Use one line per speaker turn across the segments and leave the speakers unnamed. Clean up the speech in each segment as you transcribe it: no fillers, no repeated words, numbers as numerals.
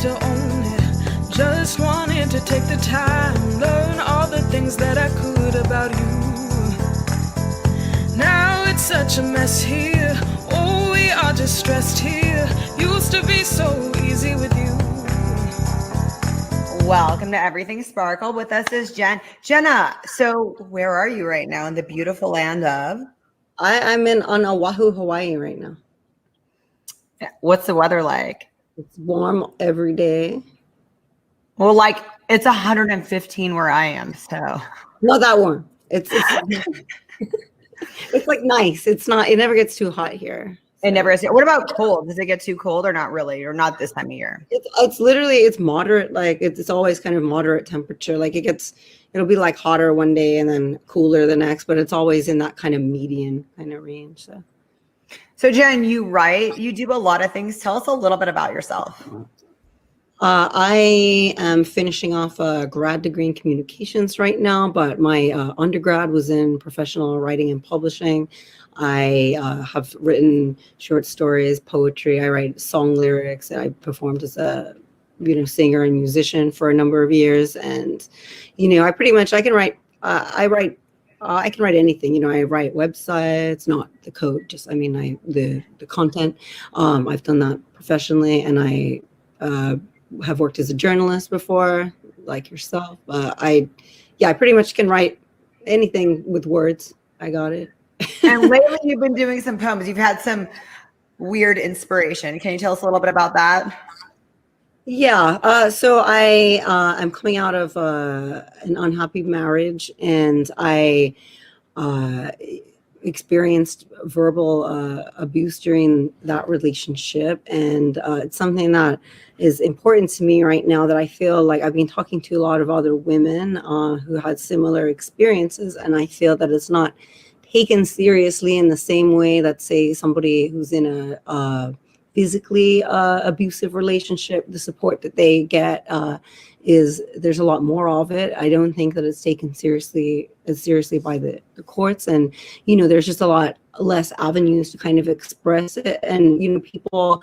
to own it. Just wanted to take the time, learn all the things that I could about you. Now it's such a mess here. Oh, we are just stressed here. Used to be so easy with you.
Welcome to Everything Sparkle. With us is Jenna. So where are you right now in the beautiful land of?
I'm on Oahu, Hawaii right now.
What's the weather like?
It's warm every day.
Well, like it's 115 where I am, so.
Not that warm. It's it's like nice. It never gets too hot here.
It never is. What about cold? Does it get too cold or not really? Or not this time of year?
It's moderate. Like it's always kind of moderate temperature. Like it'll be like hotter one day and then cooler the next, but it's always in that kind of median kind of range.
So Jen, you write, you do a lot of things. Tell us a little bit about yourself.
I am finishing off a grad degree in communications right now, but my undergrad was in professional writing and publishing. I have written short stories, poetry. I write song lyrics. I performed as a singer and musician for a number of years, and I can write. I can write anything. I write websites, not the code, just the content. I've done that professionally, and I have worked as a journalist before, like yourself. I pretty much can write anything with words. I got it.
And lately you've been doing some poems. You've had some weird inspiration. Can you tell us a little bit about that?
Yeah. So I'm coming out of an unhappy marriage, and I experienced verbal abuse during that relationship. And it's something that is important to me right now, that I feel like I've been talking to a lot of other women who had similar experiences, and I feel that it's not taken seriously in the same way that, say, somebody who's in a physically abusive relationship, the support that they get there's a lot more of it. I don't think that it's taken as seriously by the courts, and there's just a lot less avenues to kind of express it. And people,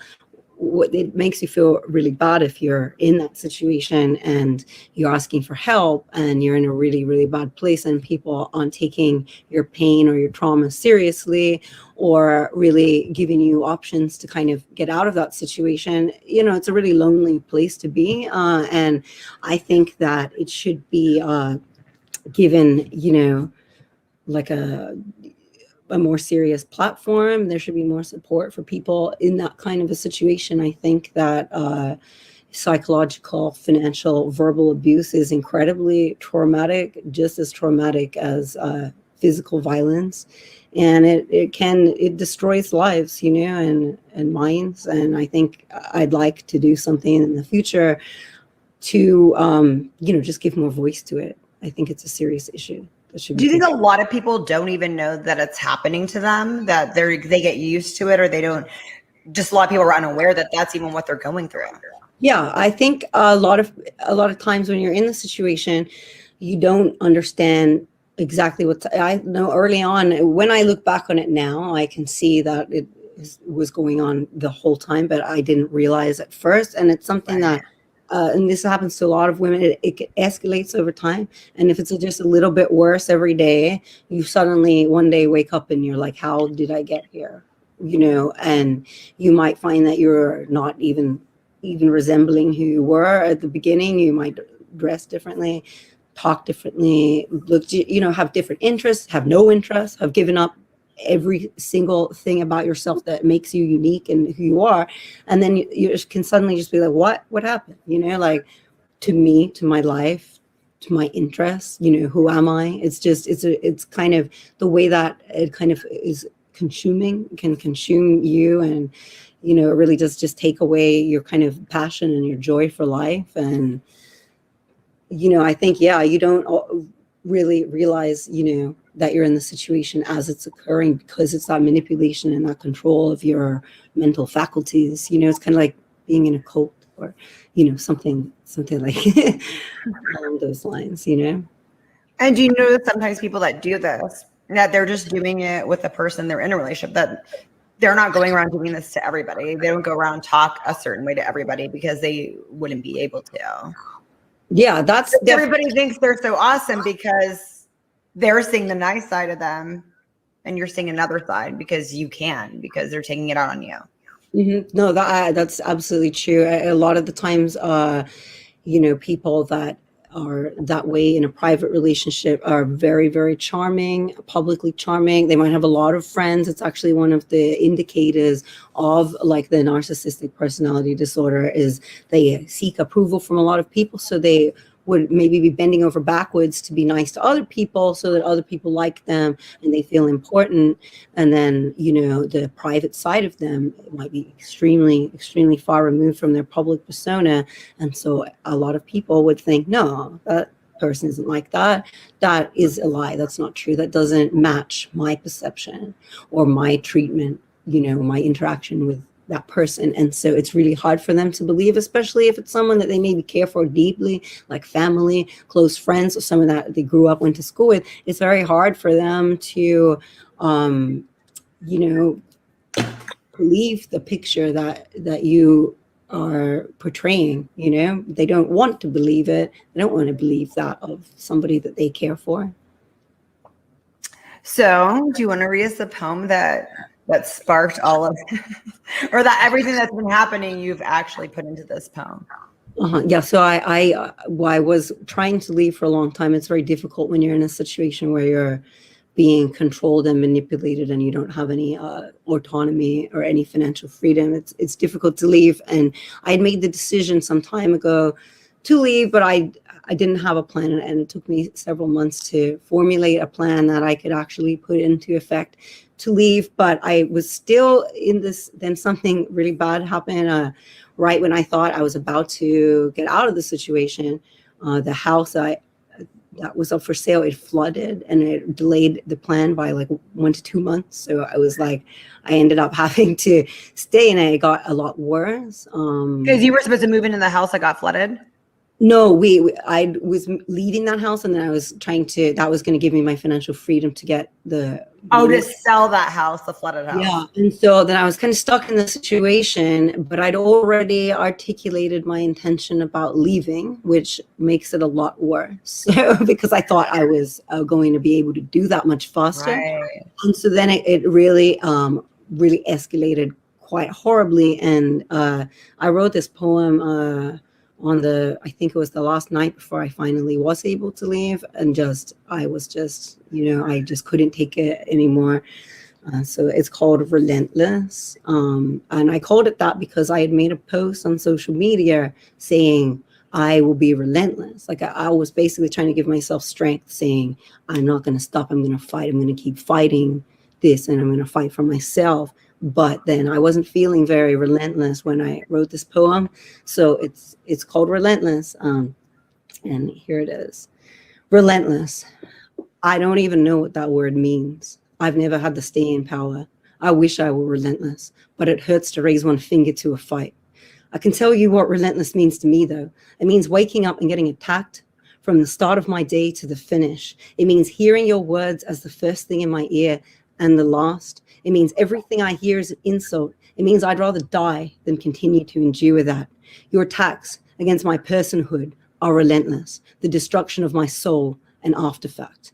it makes you feel really bad if you're in that situation and you're asking for help and you're in a really, really bad place, and people aren't taking your pain or your trauma seriously, or really giving you options to kind of get out of that situation. It's a really lonely place to be. And I think that it should be given, like a more serious platform. There should be more support for people in that kind of a situation. I think that psychological, financial, verbal abuse is incredibly traumatic, just as traumatic as physical violence. And it destroys lives, and minds. And I think I'd like to do something in the future to, just give more voice to it. I think it's a serious issue.
Do you think a lot of people don't even know that it's happening to them, that they get used to it, or they don't? Just a lot of people are unaware that that's even what they're going through.
Yeah, I think a lot of times when you're in the situation, you don't understand exactly I know early on. When I look back on it now, I can see that it was going on the whole time, but I didn't realize at first. And it's something that. And this happens to a lot of women. It escalates over time. And if it's just a little bit worse every day, you suddenly one day wake up and you're like, how did I get here? And you might find that you're not even resembling who you were at the beginning. You might dress differently, talk differently, have different interests, have no interests, have given up every single thing about yourself that makes you unique and who you are. And then you can suddenly just be like, what happened? Like to me, to my life, to my interests, who am I? It's kind of the way that it kind of is can consume you. And, it really does just take away your kind of passion and your joy for life. And, I think, you don't really realize, that you're in the situation as it's occurring, because it's that manipulation and that control of your mental faculties. It's kind of like being in a cult, or something like along those lines.
And do you know that sometimes people that do this, that they're just doing it with the person they're in a relationship, that they're not going around doing this to everybody. They don't go around and talk a certain way to everybody because they wouldn't be able to.
Yeah, that's
everybody thinks they're so awesome because they're seeing the nice side of them, and you're seeing another side because they're taking it out on you.
Mm-hmm. No, that's absolutely true. A lot of the times, people that are that way in a private relationship are very, very charming, publicly charming. They might have a lot of friends. It's actually one of the indicators of like the narcissistic personality disorder is they seek approval from a lot of people. So they would maybe be bending over backwards to be nice to other people so that other people like them and they feel important. And then, the private side of them might be extremely, extremely far removed from their public persona. And so a lot of people would think, no, that person isn't like that. That is a lie. That's not true. That doesn't match my perception or my treatment, my interaction with that person. And so it's really hard for them to believe, especially if it's someone that they maybe care for deeply, like family, close friends, or someone that they grew up, went to school with. It's very hard for them to, believe the picture that you are portraying. They don't want to believe it. They don't want to believe that of somebody that they care for.
So do you want to read us the poem that sparked all of or that everything that's been happening you've actually put into this poem?
Yeah, so I was trying to leave for a long time. It's very difficult when you're in a situation where you're being controlled and manipulated and you don't have any autonomy or any financial freedom. It's difficult to leave. And I had made the decision some time ago to leave, but I didn't have a plan, and it took me several months to formulate a plan that I could actually put into effect to leave. But I was still in this. Then something really bad happened right when I thought I was about to get out of the situation. The house that was up for sale, it flooded, and it delayed the plan by like 1 to 2 months. So I ended up having to stay, and it got a lot worse.
Because you were supposed to move into the house that got flooded?
No, I was leaving that house, and then that was going to give me my financial freedom to get to
sell that house, the flooded house.
Yeah. And so then I was kind of stuck in the situation, but I'd already articulated my intention about leaving, which makes it a lot worse because I thought I was going to be able to do that much faster.
Right.
And so then it really, really escalated quite horribly. And I wrote this poem I think it was the last night before I finally was able to leave, and I just couldn't take it anymore. So it's called Relentless. And I called it that because I had made a post on social media saying, I will be relentless. Like I was basically trying to give myself strength, saying, I'm not going to stop. I'm going to fight. I'm going to keep fighting this, and I'm going to fight for myself. But then I wasn't feeling very relentless when I wrote this poem. So it's called Relentless. And here it is. Relentless. I don't even know what that word means. I've never had the staying power. I wish I were relentless, but it hurts to raise one finger to a fight. I can tell you what relentless means to me, though. It means waking up and getting attacked from the start of my day to the finish. It means hearing your words as the first thing in my ear and the last. It means everything I hear is an insult. It means I'd rather die than continue to endure that. Your attacks against my personhood are relentless. The destruction of my soul an afterfact.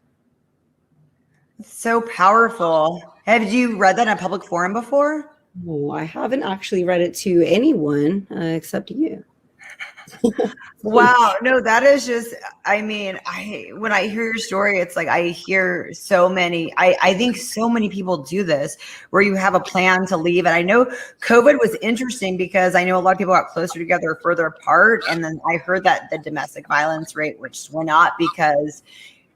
So powerful. Have you read that in a public forum before?
Oh, I haven't actually read it to anyone except you.
Wow. No, that is just, when I hear your story, it's like I hear so many, I think so many people do this where you have a plan to leave. And I know COVID was interesting because I know a lot of people got closer together or further apart. And then I heard that the domestic violence rate, which went up because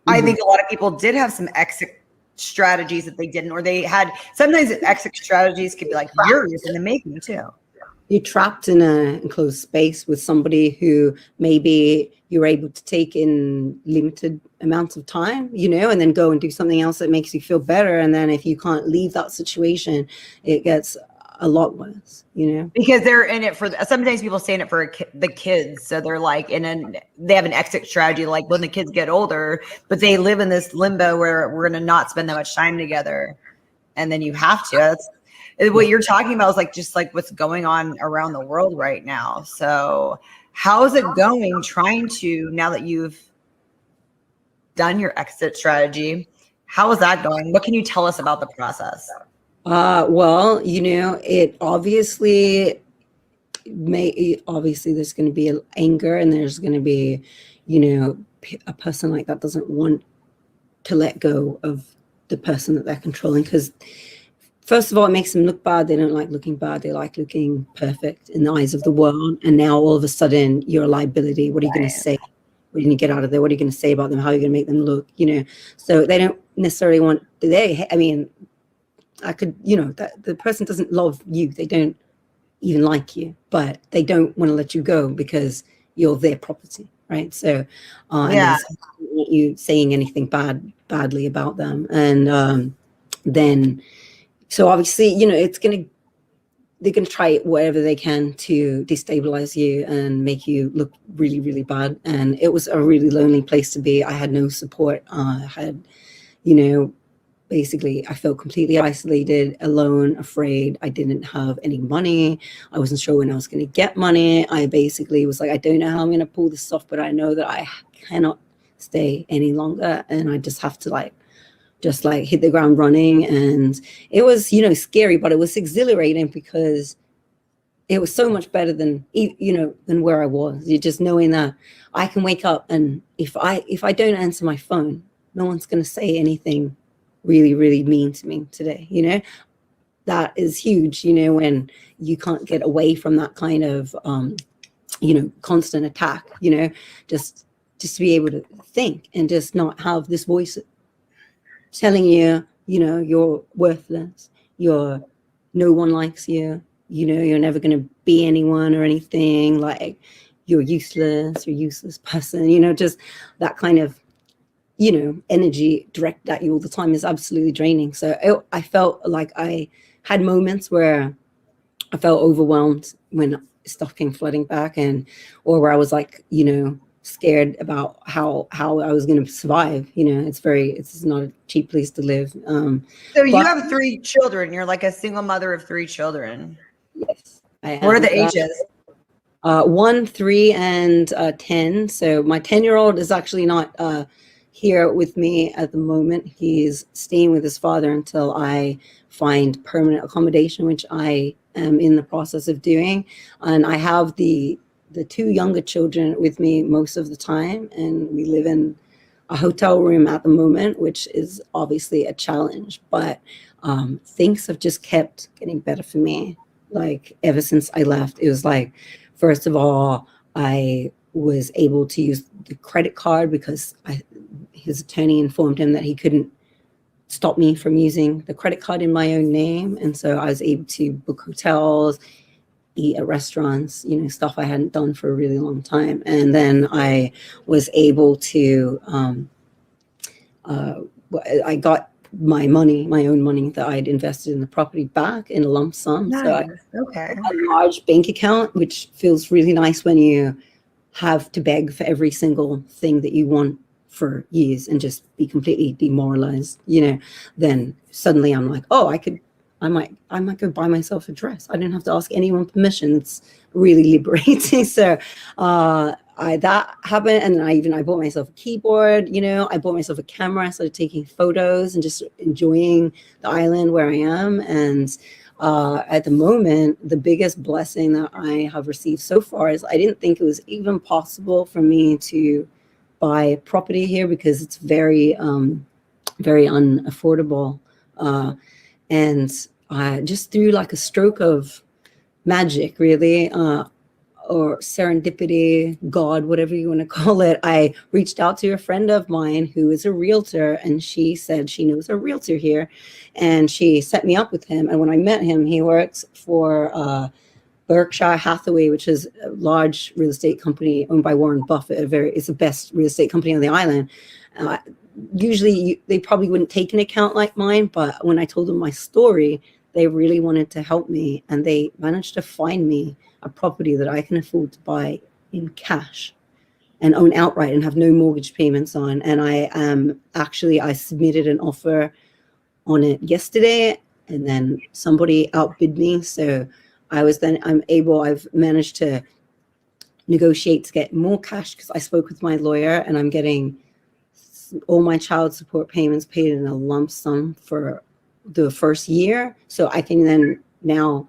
I think a lot of people did have some exit strategies that they didn't, or they had, sometimes exit strategies could be like years in the making too.
You're trapped in an enclosed space with somebody who maybe you're able to take in limited amounts of time, and then go and do something else that makes you feel better. And then if you can't leave that situation, it gets a lot worse,
Because they're in it for, sometimes people stay in it for the kids. So they're like, they have an exit strategy, like when the kids get older, but they live in this limbo where we're going to not spend that much time together. And then you have to. what you're talking about is like just like what's going on around the world right now. So how is it going trying to, now that you've done your exit strategy, how is that going? What can you tell us about the process?
Well, it obviously there's going to be anger, and there's going to be, a person like that doesn't want to let go of the person that they're controlling, because first of all, it makes them look bad. They don't like looking bad. They like looking perfect in the eyes of the world. And now all of a sudden you're a liability. What are you going to say? What are you going to get out of there? What are you going to say about them? How are you going to make them look? So they don't necessarily want, that the person doesn't love you. They don't even like you, but they don't want to let you go because you're their property, right? So, and they don't want you saying anything badly about them. And then, so obviously, they're going to try whatever they can to destabilize you and make you look really, really bad. And it was a really lonely place to be. I had no support. I had, basically, I felt completely isolated, alone, afraid. I didn't have any money. I wasn't sure when I was going to get money. I basically was like, I don't know how I'm going to pull this off, but I know that I cannot stay any longer. And I just have to just hit the ground running. And it was, scary, but it was exhilarating because it was so much better than where I was. You just knowing that I can wake up, and if I don't answer my phone, no one's going to say anything really, really mean to me today. That is huge, when you can't get away from that kind of, constant attack, just to be able to think and just not have this voice telling you, you're worthless, no one likes you, you're never going to be anyone or anything, like you're useless person, just that kind of, energy directed at you all the time is absolutely draining. So I felt like I had moments where I felt overwhelmed when stuff came flooding back, or where I was scared about how I was going to survive. It's not a cheap place to live.
So you have 3 children. You're like a single mother of 3 children.
Yes.
What are the ages?
1, 3, and 10. So my 10-year-old is actually not here with me at the moment. He's staying with his father until I find permanent accommodation, which I am in the process of doing. And I have the 2 younger children with me most of the time, and we live in a hotel room at the moment, which is obviously a challenge, but things have just kept getting better for me. Ever since I left, it was first of all, I was able to use the credit card because his attorney informed him that he couldn't stop me from using the credit card in my own name. And so I was able to book hotels, eat at restaurants, stuff I hadn't done for a really long time. And then I was able to, I got my own money that I'd invested in the property back in a lump sum.
Nice.
So I
Okay.
had a large bank account, which feels really nice when you have to beg for every single thing that you want for years and just be completely demoralized. Then suddenly I'm like, oh, I might go buy myself a dress. I don't have to ask anyone permission. It's really liberating. So that happened. And I bought myself a keyboard, I bought myself a camera. I started taking photos and just enjoying the island where I am. And at the moment, the biggest blessing that I have received so far is I didn't think it was even possible for me to buy property here because it's very, very unaffordable. And just through a stroke of magic, really, or serendipity, God, whatever you want to call it, I reached out to a friend of mine who is a realtor, and she said she knows a realtor here, and she set me up with him. And when I met him, he works for Berkshire Hathaway, which is a large real estate company owned by Warren Buffett. It's the best real estate company on the island. Usually they probably wouldn't take an account like mine, but when I told them my story, they really wanted to help me, and they managed to find me a property that I can afford to buy in cash and own outright and have no mortgage payments on. And I submitted an offer on it yesterday, and then somebody outbid me. So I've managed to negotiate to get more cash because I spoke with my lawyer, and I'm getting all my child support payments paid in a lump sum for the first year. So I can then now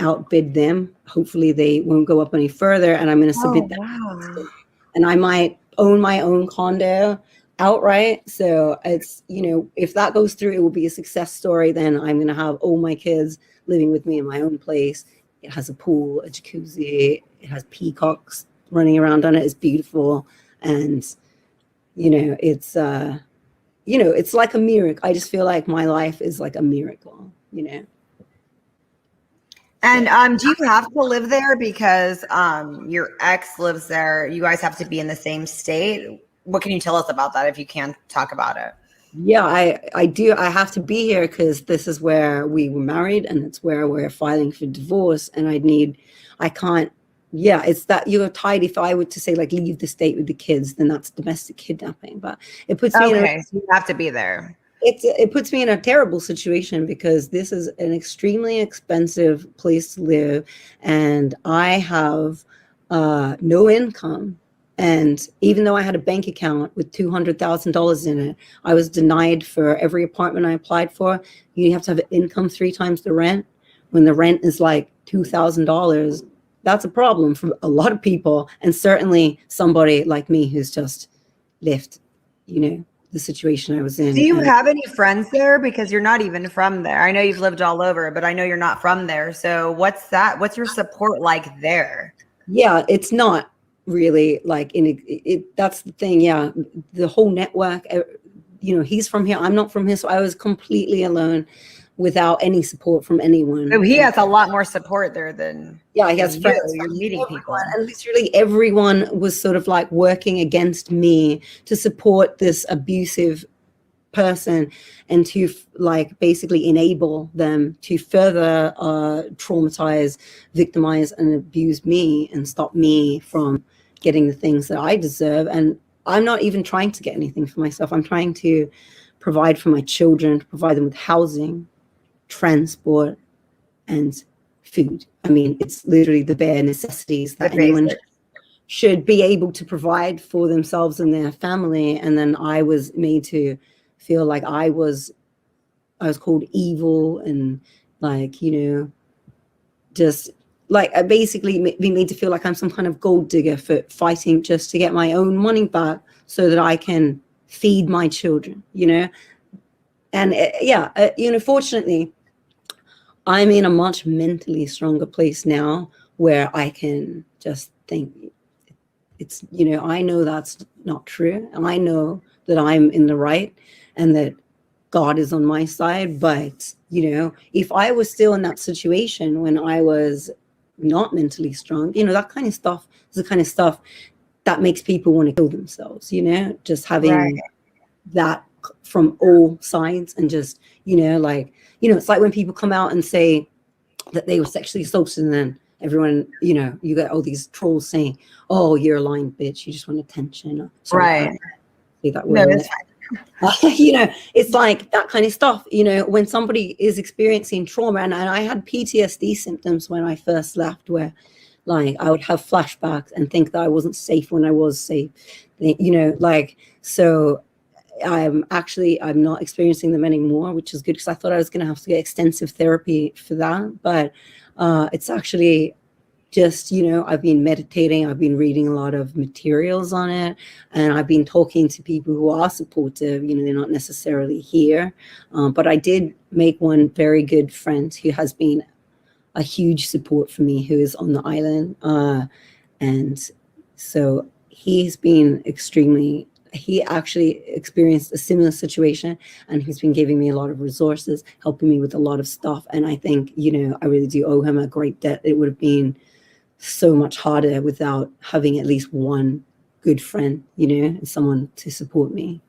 outbid them. Hopefully they won't go up any further, and I'm going to submit that.
Wow.
And I might own my own condo outright. So it's, if that goes through, it will be a success story. Then I'm going to have all my kids living with me in my own place. It has a pool, a jacuzzi, it has peacocks running around on it. It's beautiful. And, it's, it's like a miracle. I just feel like my life is like a miracle,
And do you have to live there because your ex lives there? You guys have to be in the same state. What can you tell us about that if you can talk about it?
Yeah, I do. I have to be here because this is where we were married, and it's where we're filing for divorce. And it's that you're tied. If I were to say like leave the state with the kids, then that's domestic kidnapping. But it puts me
so you have to be there.
It puts me in a terrible situation because this is an extremely expensive place to live, and I have no income. And even though I had a bank account with $200,000 in it, I was denied for every apartment I applied for. You have to have income 3 times the rent. When the rent is like $2,000, that's a problem for a lot of people, and certainly somebody like me who's just left, the situation I was in.
Do you have any friends there? Because you're not even from there. I know you've lived all over, but I know you're not from there. So what's What's your support like there?
Yeah, it's not really like that's the thing. Yeah, the whole network, he's from here, I'm not from here, so I was completely alone without any support from anyone.
So he has a lot more support there than
he has friends.
You're meeting people,
and literally everyone was sort of like working against me to support this abusive person and to like basically enable them to further traumatize, victimize, and abuse me and stop me from getting the things that I deserve. And I'm not even trying to get anything for myself. I'm trying to provide for my children, to provide them with housing, transport, and food. I mean, it's literally the bare necessities that anyone should be able to provide for themselves and their family. And then I was made to feel like I was called evil and like, just like I basically be made to feel like I'm some kind of gold digger for fighting just to get my own money back so that I can feed my children, And fortunately, I'm in a much mentally stronger place now where I can just think it's, I know that's not true. And I know that I'm in the right and that God is on my side. But, if I was still in that situation when I was not mentally strong, that kind of stuff is the kind of stuff that makes people want to kill themselves, just having that from all sides and just, it's like when people come out and say that they were sexually assaulted and then everyone, you get all these trolls saying, oh, you're a lying bitch. You just want attention.
Right.
Say that word. No, it's like that kind of stuff, when somebody is experiencing trauma. And I had PTSD symptoms when I first left where like I would have flashbacks and think that I wasn't safe when I was safe, so I'm not experiencing them anymore, which is good because I thought I was going to have to get extensive therapy for that. But it's actually just, I've been meditating, I've been reading a lot of materials on it, and I've been talking to people who are supportive, they're not necessarily here. But I did make one very good friend who has been a huge support for me, who is on the island. And so he's been he actually experienced a similar situation, and he's been giving me a lot of resources, helping me with a lot of stuff. And I think, I really do owe him a great debt. It would have been so much harder without having at least one good friend, and someone to support me,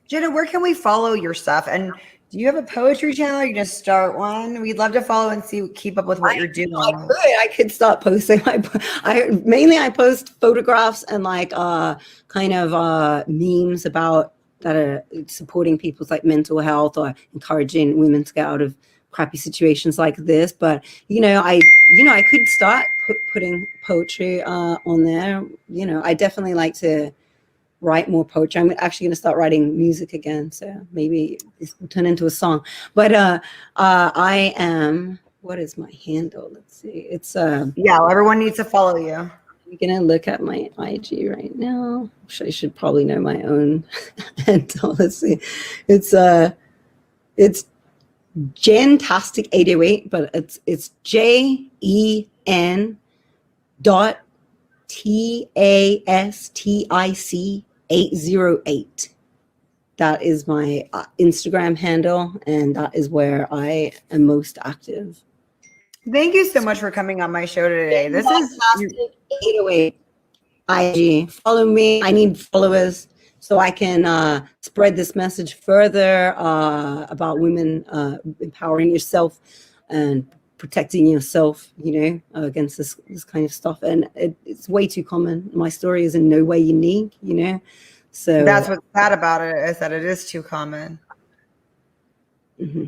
Jenna, where can we follow your stuff? And do you have a poetry channel? You just start one. We'd love to follow and keep up with what you're doing.
I could start posting. I post photographs and like kind of memes about that are supporting people's like mental health or encouraging women to get out of crappy situations like this. But I could start putting poetry on there. I definitely like to write more poetry. I'm actually going to start writing music again, so maybe this will turn into a song. But I am, what is my handle? Let's see. It's
yeah, everyone needs to follow you.
I'm gonna look at my IG right now. I should probably know my own handle. Let's see. It's Jentastic808, but it's JEN.TASTIC808. That is my Instagram handle, and that is where I am most active.
Thank you so much for coming on my show today. This is
808 IG. Follow me. I need followers so I can spread this message further about women empowering yourself and protecting yourself, against this kind of stuff. And it's way too common. My story is in no way unique, So
that's what's sad about it, is that it is too common.
Mm-hmm.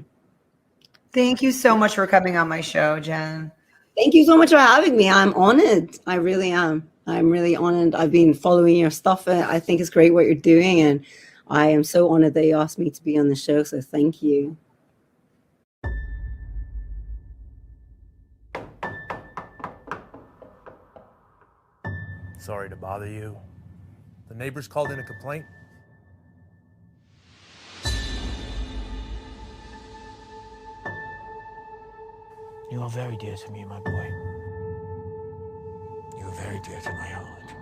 Thank you so much for coming on my show, Jen.
Thank you so much for having me. I'm honored. I really am. I'm really honored. I've been following your stuff. I think it's great what you're doing. And I am so honored that you asked me to be on the show. So thank you.
Sorry to bother you. The neighbors called in a complaint.
You are very dear to me, my boy. You are very dear to my heart.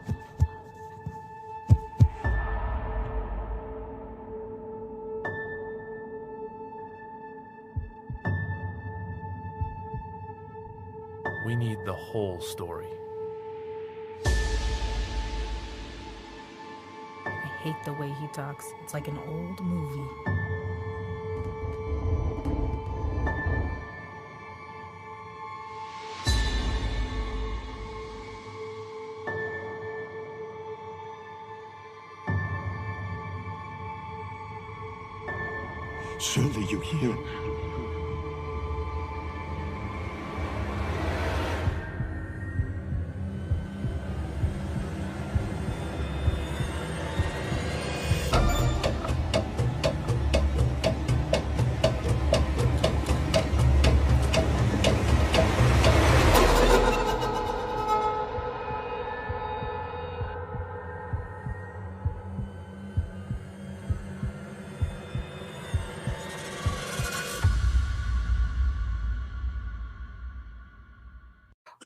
We need the whole story.
I hate the way he talks. It's like an old movie.
Surely you hear.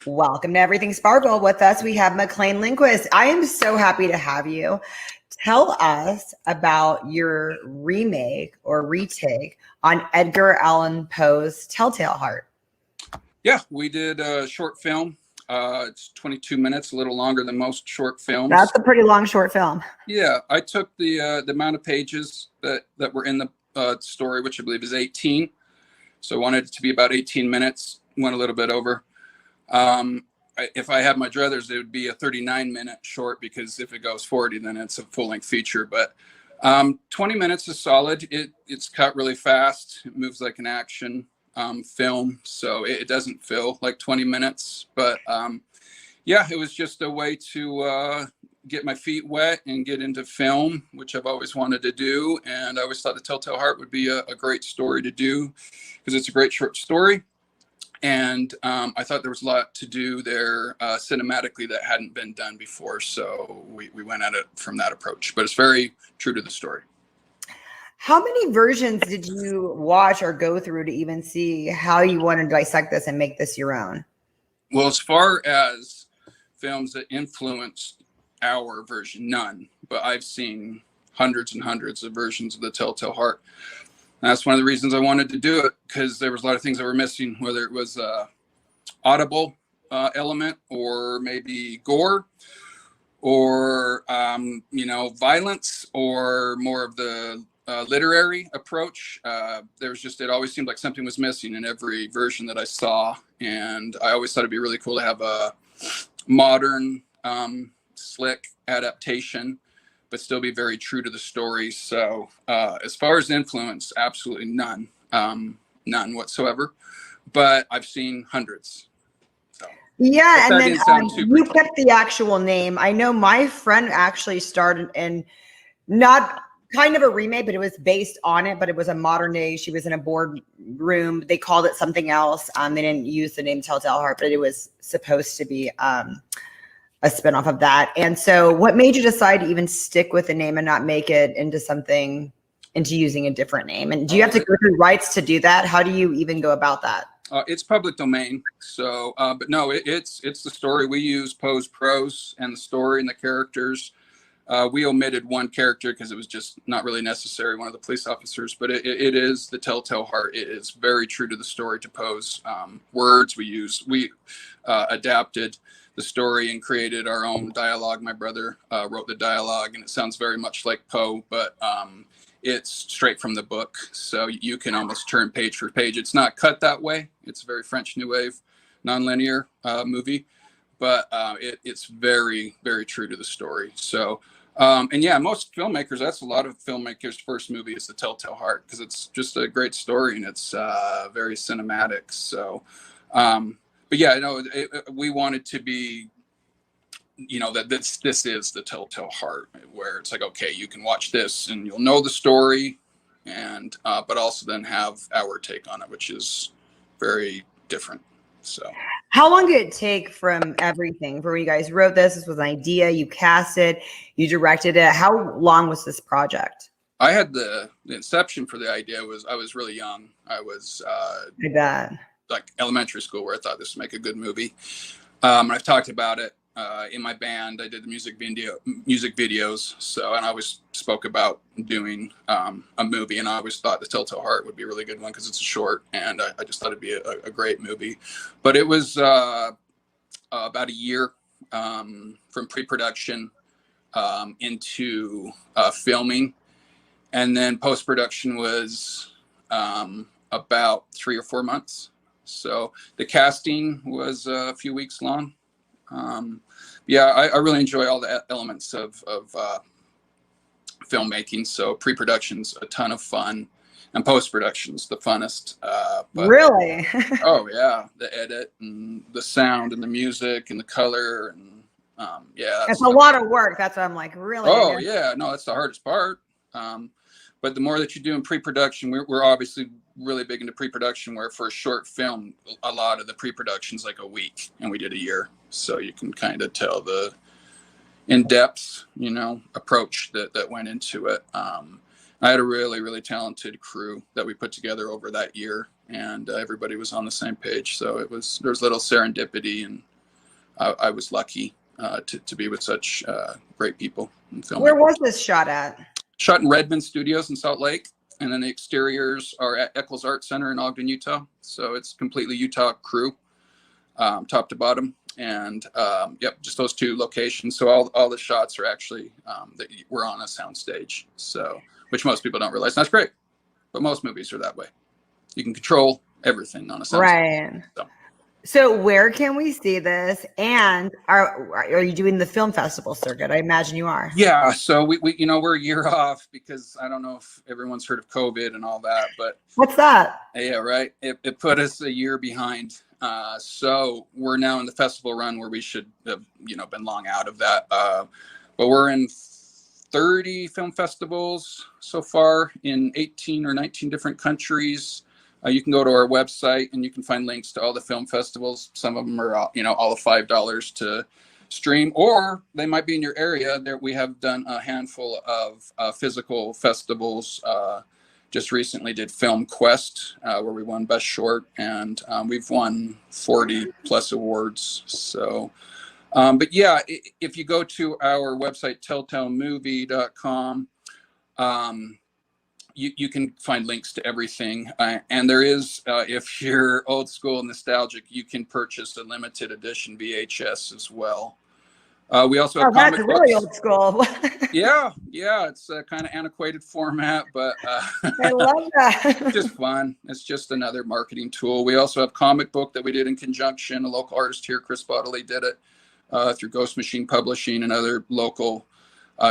Welcome to Everything Sparkle. With us, we have McClain Lindquist. I am so happy to have you. Tell us about your remake or retake on Edgar Allan Poe's Telltale Heart.
Yeah, we did a short film. It's 22 minutes, a little longer than most short films.
That's a pretty long short film.
Yeah, I took the amount of pages that were in the story, which I believe is 18. So I wanted it to be about 18 minutes, went a little bit over. If I had my druthers, it would be a 39-minute short, because if it goes 40, then it's a full-length feature. But 20 minutes is solid. It's cut really fast. It moves like an action film, so it doesn't feel like 20 minutes. But yeah, it was just a way to get my feet wet and get into film, which I've always wanted to do. And I always thought the Telltale Heart would be a great story to do, because it's a great short story. And I thought there was a lot to do there cinematically that hadn't been done before. So we went at it from that approach, but it's very true to the story.
How many versions did you watch or go through to even see how you want to dissect this and make this your own?
Well, as far as films that influenced our version, none, but I've seen hundreds and hundreds of versions of the Telltale Heart. And that's one of the reasons I wanted to do it, because there was a lot of things that were missing, whether it was audible element, or maybe gore, or violence, or more of the literary approach. There was just, it always seemed like something was missing in every version that I saw. And I always thought it'd be really cool to have a modern, slick adaptation, but still be very true to the story. So as far as influence, absolutely none, none whatsoever. But I've seen hundreds. So.
Yeah,
But
and
that
then
didn't sound too
you
pretentious.
kept the actual name. I know my friend actually started in not kind of a remake, but it was based on it, but it was a modern day. She was in a boardroom. They called it something else. They didn't use the name Telltale Heart, but it was supposed to be a spinoff of that. And so what made you decide to even stick with the name and not make it into something, into using a different name? And do you have to go through rights to do that? How do you even go about that?
It's public domain. So, but no, it's the story. We use Poe's prose and the story and the characters. We omitted one character because it was just not really necessary, one of the police officers, but it is the Telltale Heart. It is very true to the story, to Poe's words. We adapted the story and created our own dialogue. My brother wrote the dialogue, and it sounds very much like Poe, but it's straight from the book. So you can almost turn page for page. It's not cut that way. It's a very French New Wave, nonlinear movie, but it's very, very true to the story. So, and yeah, most filmmakers, that's a lot of filmmakers' first movie is the Telltale Heart, because it's just a great story and it's very cinematic. So, but yeah, we wanted to be, that this is the Telltale Heart, where it's like, okay, you can watch this and you'll know the story, and but also then have our take on it, which is very different. So
how long did it take from everything for when you guys wrote this? This was an idea, you cast it, you directed it. How long was this project?
I had the inception for the idea I was really young. I was like elementary school, where I thought this would make a good movie. I've talked about it in my band. I did the music videos. So, and I always spoke about doing a movie, and I always thought the Telltale Heart would be a really good one because it's a short, and I just thought it'd be a great movie. But it was about a year from pre-production into filming, and then post-production was about 3 or 4 months. So the casting was a few weeks long. Yeah, I really enjoy all the elements of filmmaking. So pre-production's a ton of fun, and post-production's the funnest.
Really?
Oh yeah, the edit and the sound and the music and the color, and yeah,
it's a lot of work. That's what I'm like, really.
Oh yeah, no, that's the hardest part. But the more that you do in pre-production, we're obviously really big into pre-production, where for a short film, a lot of the pre-production's like a week, and we did a year. So you can kind of tell the in-depth, approach that went into it. I had a really, really talented crew that we put together over that year, and everybody was on the same page. So there was little serendipity, and I was lucky to be with such great people in film.
Where was this shot at?
Shot in Redmond Studios in Salt Lake, and then the exteriors are at Eccles Art Center in Ogden, Utah. So it's completely Utah crew, top to bottom, and yep, just those 2 locations. So all the shots are actually that we're on a sound stage, so which most people don't realize. And that's great, but most movies are that way. You can control everything on a sound stage.
So where can we see this? And are you doing the film festival circuit? I imagine you are.
Yeah. So we we're a year off because I don't know if everyone's heard of COVID and all that, but
what's that?
Yeah, right. It put us a year behind. So we're now in the festival run where we should have, been long out of that. But we're in 30 film festivals so far in 18 or 19 different countries. You can go to our website and you can find links to all the film festivals. Some of them are, all of $5 to stream, or they might be in your area. There, we have done a handful of physical festivals. Just recently did Film Quest, where we won Best Short, and we've won 40 plus awards. So, but yeah, if you go to our website, telltalemovie.com, you can find links to everything. And there is, if you're old school and nostalgic, you can purchase a limited edition VHS as well. We also have comic
that's
books.
really old school.
Yeah, it's a kind of antiquated format, but
I love that.
It's just fun. It's just another marketing tool. We also have comic book that we did in conjunction. A local artist here, Chris Bodley, did it through Ghost Machine Publishing and other local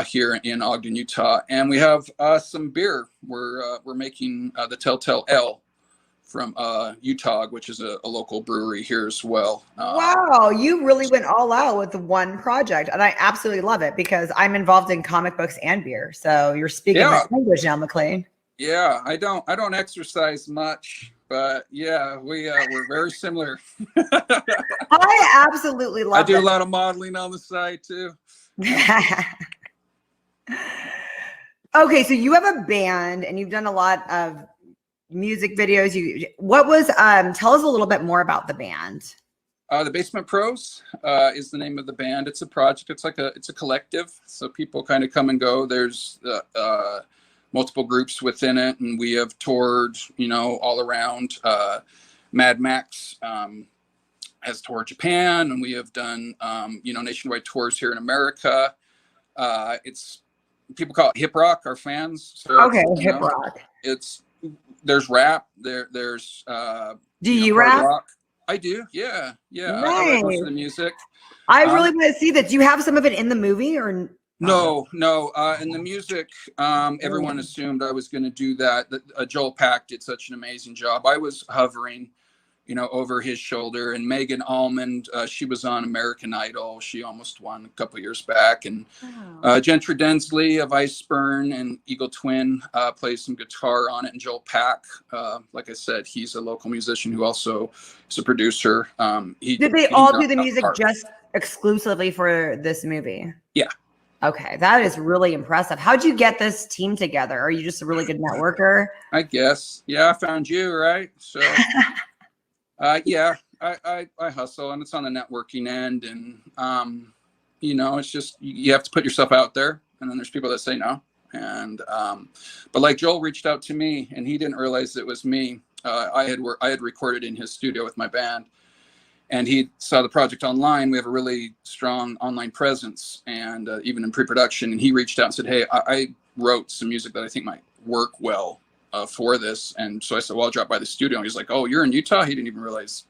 here in Ogden, Utah, and we have some beer. We're making the Telltale L from Utah, which is a local brewery here as well.
Wow, you really went all out with the one project, and I absolutely love it because I'm involved in comic books and beer. So you're speaking my language now, McClain.
Yeah, I don't exercise much, but yeah, we're very similar.
I absolutely love
I do
it.
a lot of modeling on the side too.
Okay, so you have a band and you've done a lot of music videos. Tell us a little bit more about the band.
The Basement Pros is the name of the band. It's a project. It's a collective. So people kind of come and go. There's multiple groups within it, and we have toured, all around. Mad Max has toured Japan, and we have done, nationwide tours here in America. It's people call it hip rock. Our fans. So
okay, hip rock.
There's rap. There's
do you rap?
rock. I do. Yeah.
Nice.
I like most of the music.
I really want to see that. Do you have some of it in the movie or?
No. In the music, everyone assumed I was going to do that. Joel Pack did such an amazing job. I was hovering, over his shoulder. And Megan Almond, she was on American Idol. She almost won a couple years back. And Gentry Densley of Iceburn and Eagle Twin plays some guitar on it. And Joel Pack, like I said, he's a local musician who also is a producer.
Did they all do the music just exclusively for this movie?
Yeah.
Okay, that is really impressive. How'd you get this team together? Are you just a really good networker?
I guess. Yeah, I found you, right? So, yeah, I hustle, and it's on the networking end, and it's just you have to put yourself out there, and then there's people that say no, and but like Joel reached out to me, and he didn't realize it was me. I had recorded in his studio with my band. And he saw the project online. We have a really strong online presence, and even in pre-production. And he reached out and said, "Hey, I wrote some music that I think might work well for this." And so I said, "Well, I'll drop by the studio." And he's like, "Oh, you're in Utah?" He didn't even realize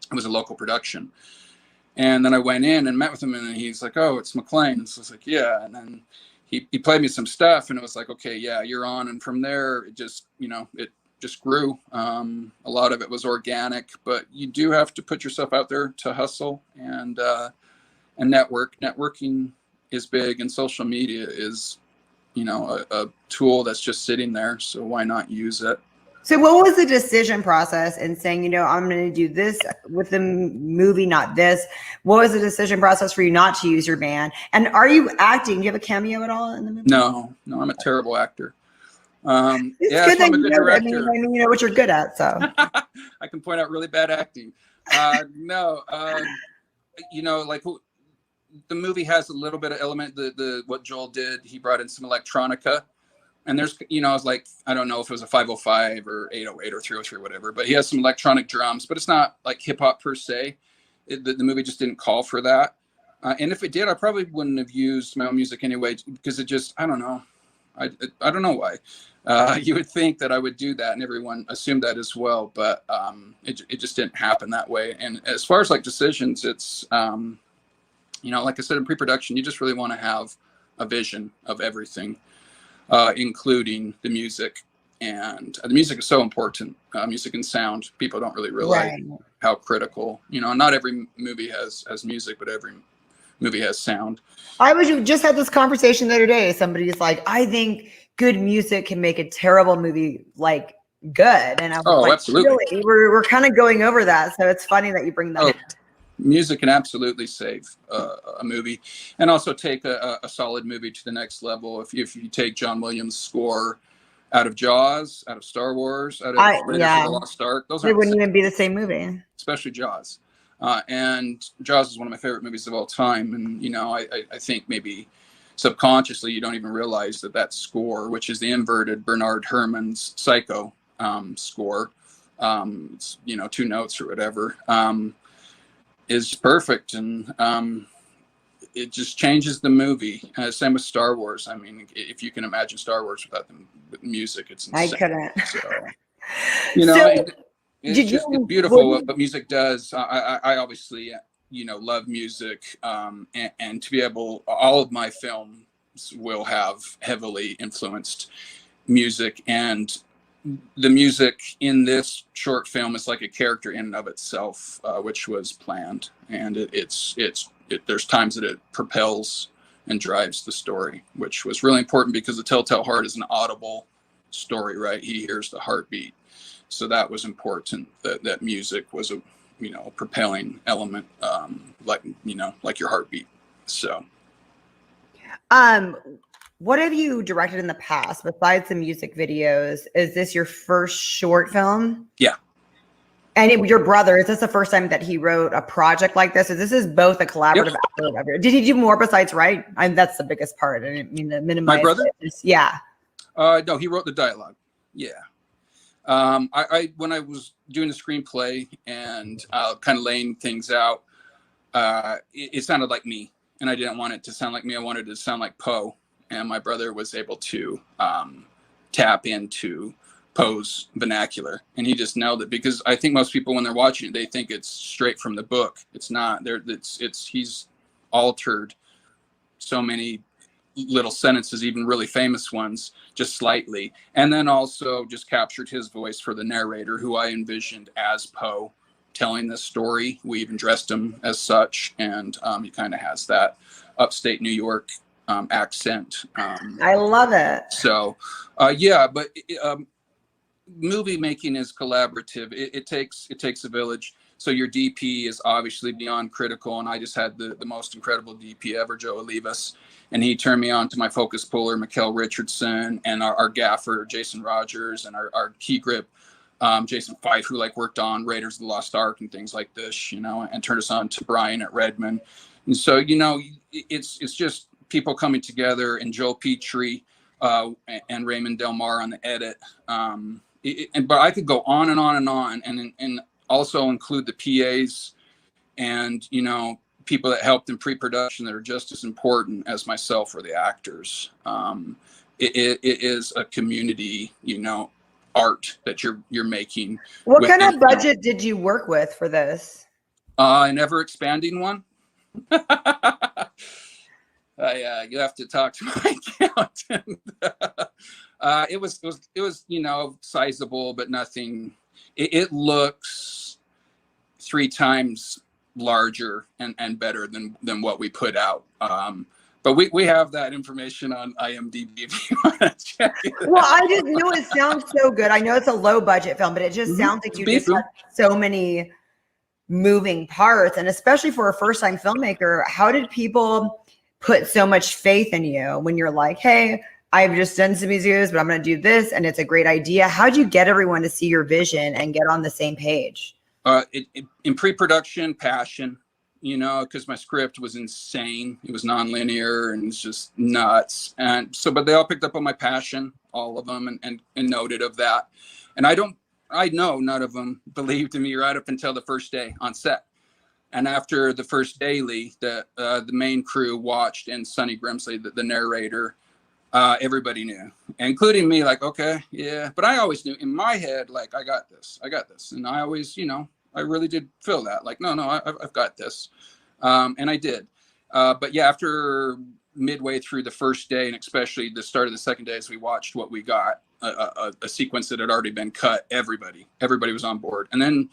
it was a local production. And then I went in and met with him, and he's like, "Oh, it's McClain." So I was like, "Yeah." And then he played me some stuff, and it was like, "Okay, yeah, you're on." And from there, it just it just grew. A lot of it was organic, but you do have to put yourself out there to hustle and network. Networking is big, and social media is, a tool that's just sitting there. So why not use it?
So what was the decision process in saying, I'm going to do this with the movie, not this? What was the decision process for you not to use your band? And are you acting? Do you have a cameo at all in the movie?
No, I'm a terrible actor.
It's
yeah,
good that
I'm a good director.
I mean, you know what you're good at, so.
I can point out really bad acting. No, like the movie has a little bit of element. The what Joel did, he brought in some electronica, and there's, I was like, I don't know if it was a 505 or 808 or 303 or whatever, but he has some electronic drums, but it's not like hip hop per se. The movie just didn't call for that. And if it did, I probably wouldn't have used my own music anyway, because it just, I don't know. I don't know why. You would think that I would do that, and everyone assumed that as well, but it just didn't happen that way. And as far as like decisions, it's like I said, in pre-production, you just really want to have a vision of everything, including the music. And the music is so important. Music and sound, people don't really realize how critical. Not every movie has music, but every movie has sound.
Just had this conversation the other day. Somebody's like, I think good music can make a terrible movie like good. And I was like,
absolutely.
Really? We're kind of going over that. So it's funny that you bring that up.
Music can absolutely save a movie, and also take a solid movie to the next level. If you take John Williams' score out of Jaws, out of Star Wars, out of Raiders of the Lost Ark,
they wouldn't even be the same movie.
Especially Jaws. And Jaws is one of my favorite movies of all time. And, I think maybe subconsciously you don't even realize that score, which is the inverted Bernard Herrmann's Psycho score, it's, 2 notes or whatever, is perfect. And it just changes the movie. Same with Star Wars. I mean, if you can imagine Star Wars without the music, it's insane.
I couldn't.
So, it's beautiful what music does. I obviously, love music, and to be able, all of my film, will have heavily influenced music, and the music in this short film is like a character in and of itself, which was planned, and there's times that it propels and drives the story, which was really important because the Telltale Heart is an audible story, right? He hears the heartbeat, so that was important. That music was a propelling element, like your heartbeat. So,
what have you directed in the past besides the music videos? Is this your first short film?
Yeah.
And your brother, is this the first time that he wrote a project like this? So this is both a collaborative effort. Did he do more besides write? That's the biggest part. I didn't mean to minimize.
My brother?
Yeah.
No, he wrote the dialogue. Yeah. I when I was doing the screenplay and kind of laying things out, it sounded like me, and I didn't want it to sound like me. I wanted it to sound like Poe, and my brother was able to tap into Poe's vernacular, and he just nailed it, because I think most people, when they're watching it, they think it's straight from the book. It's not. He's altered so many little sentences, even really famous ones, just slightly, and then also just captured his voice for the narrator, who I envisioned as Poe telling this story. We even dressed him as such, and he kind of has that upstate New York accent.
I love it.
So, yeah, but movie making is collaborative. It takes a village. So your DP is obviously beyond critical, and I just had the most incredible DP ever, Joe Olivas, and he turned me on to my focus puller, Mikkel Richardson, and our gaffer, Jason Rogers, and our key grip, Jason Fife, who worked on Raiders of the Lost Ark and things like this, and turned us on to Brian at Redmond. And so, it's just people coming together, and Joe Petrie and Raymond Del Mar on the edit. But I could go on and on and on, and also include the PAs and, people that helped in pre-production that are just as important as myself or the actors. It is a community, art that you're making.
What kind of budget did you work with for this?
An ever expanding one. You have to talk to my accountant. It was sizable, but nothing. It looks 3 times larger and better than what we put out. But we have that information on IMDb if you want to check it
Well,
out.
I just know it sounds so good. I know it's a low budget film, but it just sounds like you just have so many moving parts. And especially for a first time filmmaker, how did people put so much faith in you when you're like, hey, I've just done some videos, but I'm going to do this, and it's a great idea? How'd you get everyone to see your vision and get on the same page?
In pre-production, passion, because my script was insane. It was nonlinear and it's just nuts. And so, but they all picked up on my passion, all of them, and noted of that. And I know none of them believed in me right up until the first day on set. And after the first daily, the main crew watched, and Sonny Grimsley, the narrator, everybody knew, including me, okay, yeah. But I always knew in my head, I got this. And I always, I really did feel that, no, I've got this. And I did. But yeah, after midway through the first day, and especially the start of the second day, as we watched what we got, a sequence that had already been cut, everybody was on board. And then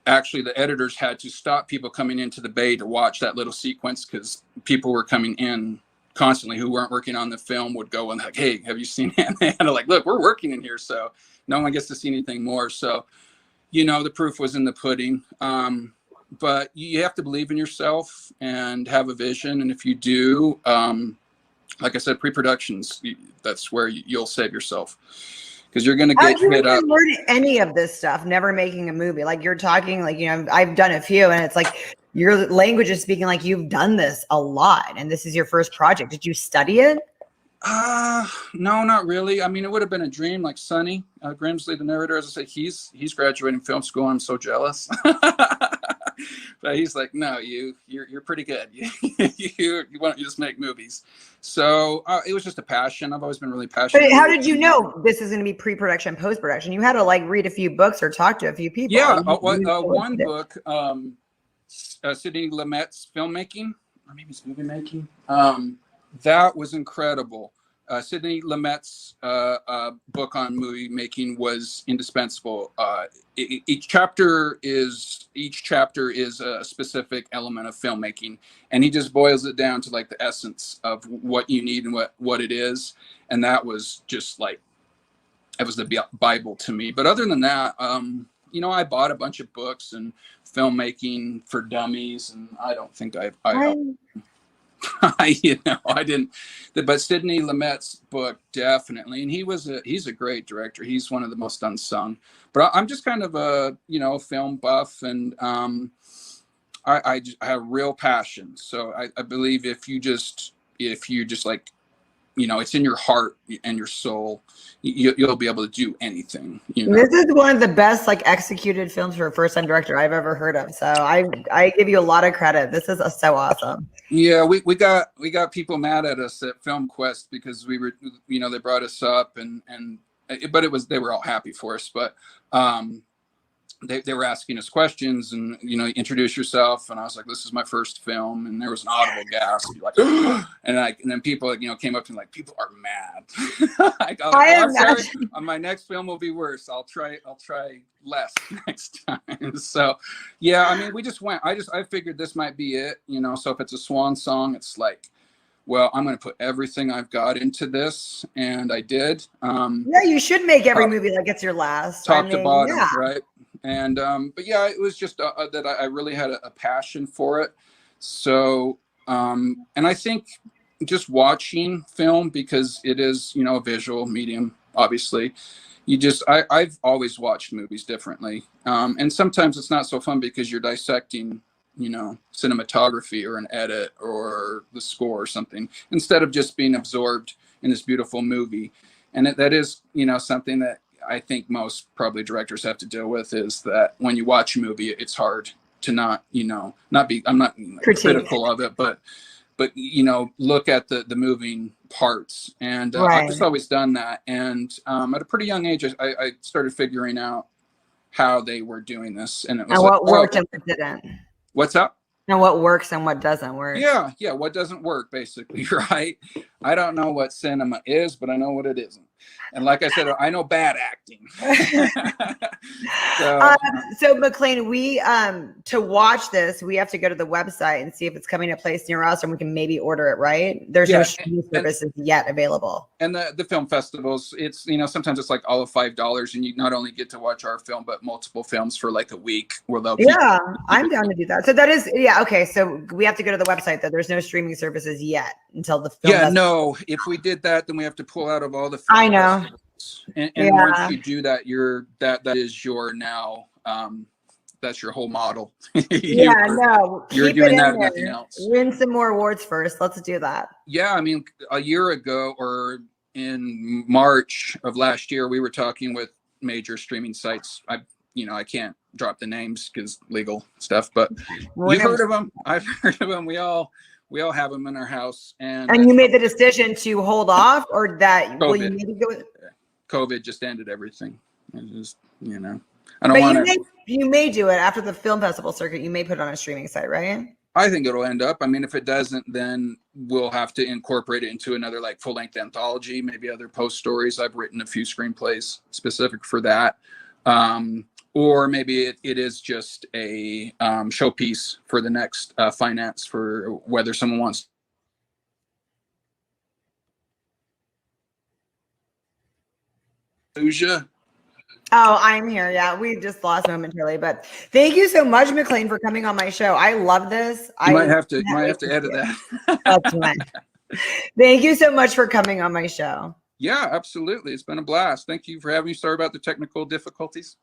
actually the editors had to stop people coming into the bay to watch that little sequence, because people were coming in constantly who weren't working on the film, would go and hey, have you seen it? And look, we're working in here, so no one gets to see anything more. So, the proof was in the pudding. But you have to believe in yourself and have a vision. And if you do, like I said, pre-productions, that's where you'll save yourself, because you're going to get hit up.
Learn any of this stuff, never making a movie. You're talking, I've done a few, and it's your language is speaking you've done this a lot, and this is your first project. Did you study it?
No, not really. I mean, it would have been a dream. Sonny Grimsley, the narrator, as I say, he's graduating film school. I'm so jealous. But he's like, no, you're pretty good. You why don't you just make movies? So it was just a passion. I've always been really passionate.
But how did you know this is going to be pre-production, post-production? You had to read a few books or talk to a few people.
Yeah, one book, Sidney Lumet's filmmaking, or maybe it's movie making. That was incredible. Sidney Lumet's book on movie making was indispensable. Each chapter is a specific element of filmmaking, and he just boils it down to like the essence of what you need and what it is. And that was just like, it was the Bible to me. But other than that, I bought a bunch of books and filmmaking for dummies, and I don't think I I didn't, but Sidney Lumet's book definitely, and he's a great director. He's one of the most unsung. But I'm just kind of a film buff, and I have real passion. So I believe if you just like, it's in your heart and your soul, you'll be able to do anything.
This is one of the best like executed films for a first-time director I've ever heard of. So I give you a lot of credit. This is so awesome.
Yeah, we got people mad at us at Film Quest because we were, they brought us up but they were all happy for us. But they were asking us questions and, introduce yourself. And I was like, this is my first film. And there was an audible gasp. Like, and then people, came up to me like, people are mad. I'm sorry. My next film will be worse. I'll try less next time. So, yeah, I mean, we just went. I figured this might be it, So if it's a swan song, it's like, well, I'm going to put everything I've got into this, and I did.
Yeah, you should make every movie like it's your last.
Top to bottom, right? And but yeah, it was just that I really had a passion for it. So and I think just watching film, because it is a visual medium, obviously. I've always watched movies differently, and sometimes it's not so fun because you're dissecting cinematography or an edit or the score or something, instead of just being absorbed in this beautiful movie. And that is something that I think most probably directors have to deal with, is that when you watch a movie, it's hard to not be, I'm not critical of it, but look at the moving parts. And I've just always done that. And at a pretty young age, I started figuring out how they were doing this. And it was
what worked and what didn't.
What's up?
And what works and what doesn't work.
Yeah, what doesn't work, basically, right? I don't know what cinema is, but I know what it isn't. And like I said, I know bad acting.
So McClain, we to watch this, we have to go to the website and see if it's coming to a place near us, and we can maybe order it, right? There's no streaming services yet available. And
the film festivals, it's sometimes it's like all of $5, and you not only get to watch our film, but multiple films for like a week, where they'll
I'm down to do that. So that is okay. So we have to go to the website though. There's no streaming services yet until the film.
Yeah, no. If we did that, then we have to pull out of all the.
I know.
And once you do that, that is your now. That's your whole model. You're doing that, nothing else.
Win some more awards first. Let's do that.
Yeah, I mean, a year ago or in March of last year, we were talking with major streaming sites. I can't drop the names because legal stuff, but you've heard of them. I've heard of them. We all have them in our house. And
you made the decision to hold off, or that
COVID.
You maybe go with
COVID just ended everything. It just, I don't want to.
You may do it after the film festival circuit. You may put it on a streaming site, right?
I think it'll end up. I mean, if it doesn't, then we'll have to incorporate it into another like full-length anthology, maybe other post stories. I've written a few screenplays specific for that. Or maybe it is just a showpiece for the next finance, for whether someone wants. Lucia.
Oh, I'm here. Yeah, we just lost momentarily, but thank you so much, McClain, for coming on my show. I love this.
You might have to edit that.
That's fine. Thank you so much for coming on my show.
Yeah, absolutely. It's been a blast. Thank you for having me. Sorry about the technical difficulties.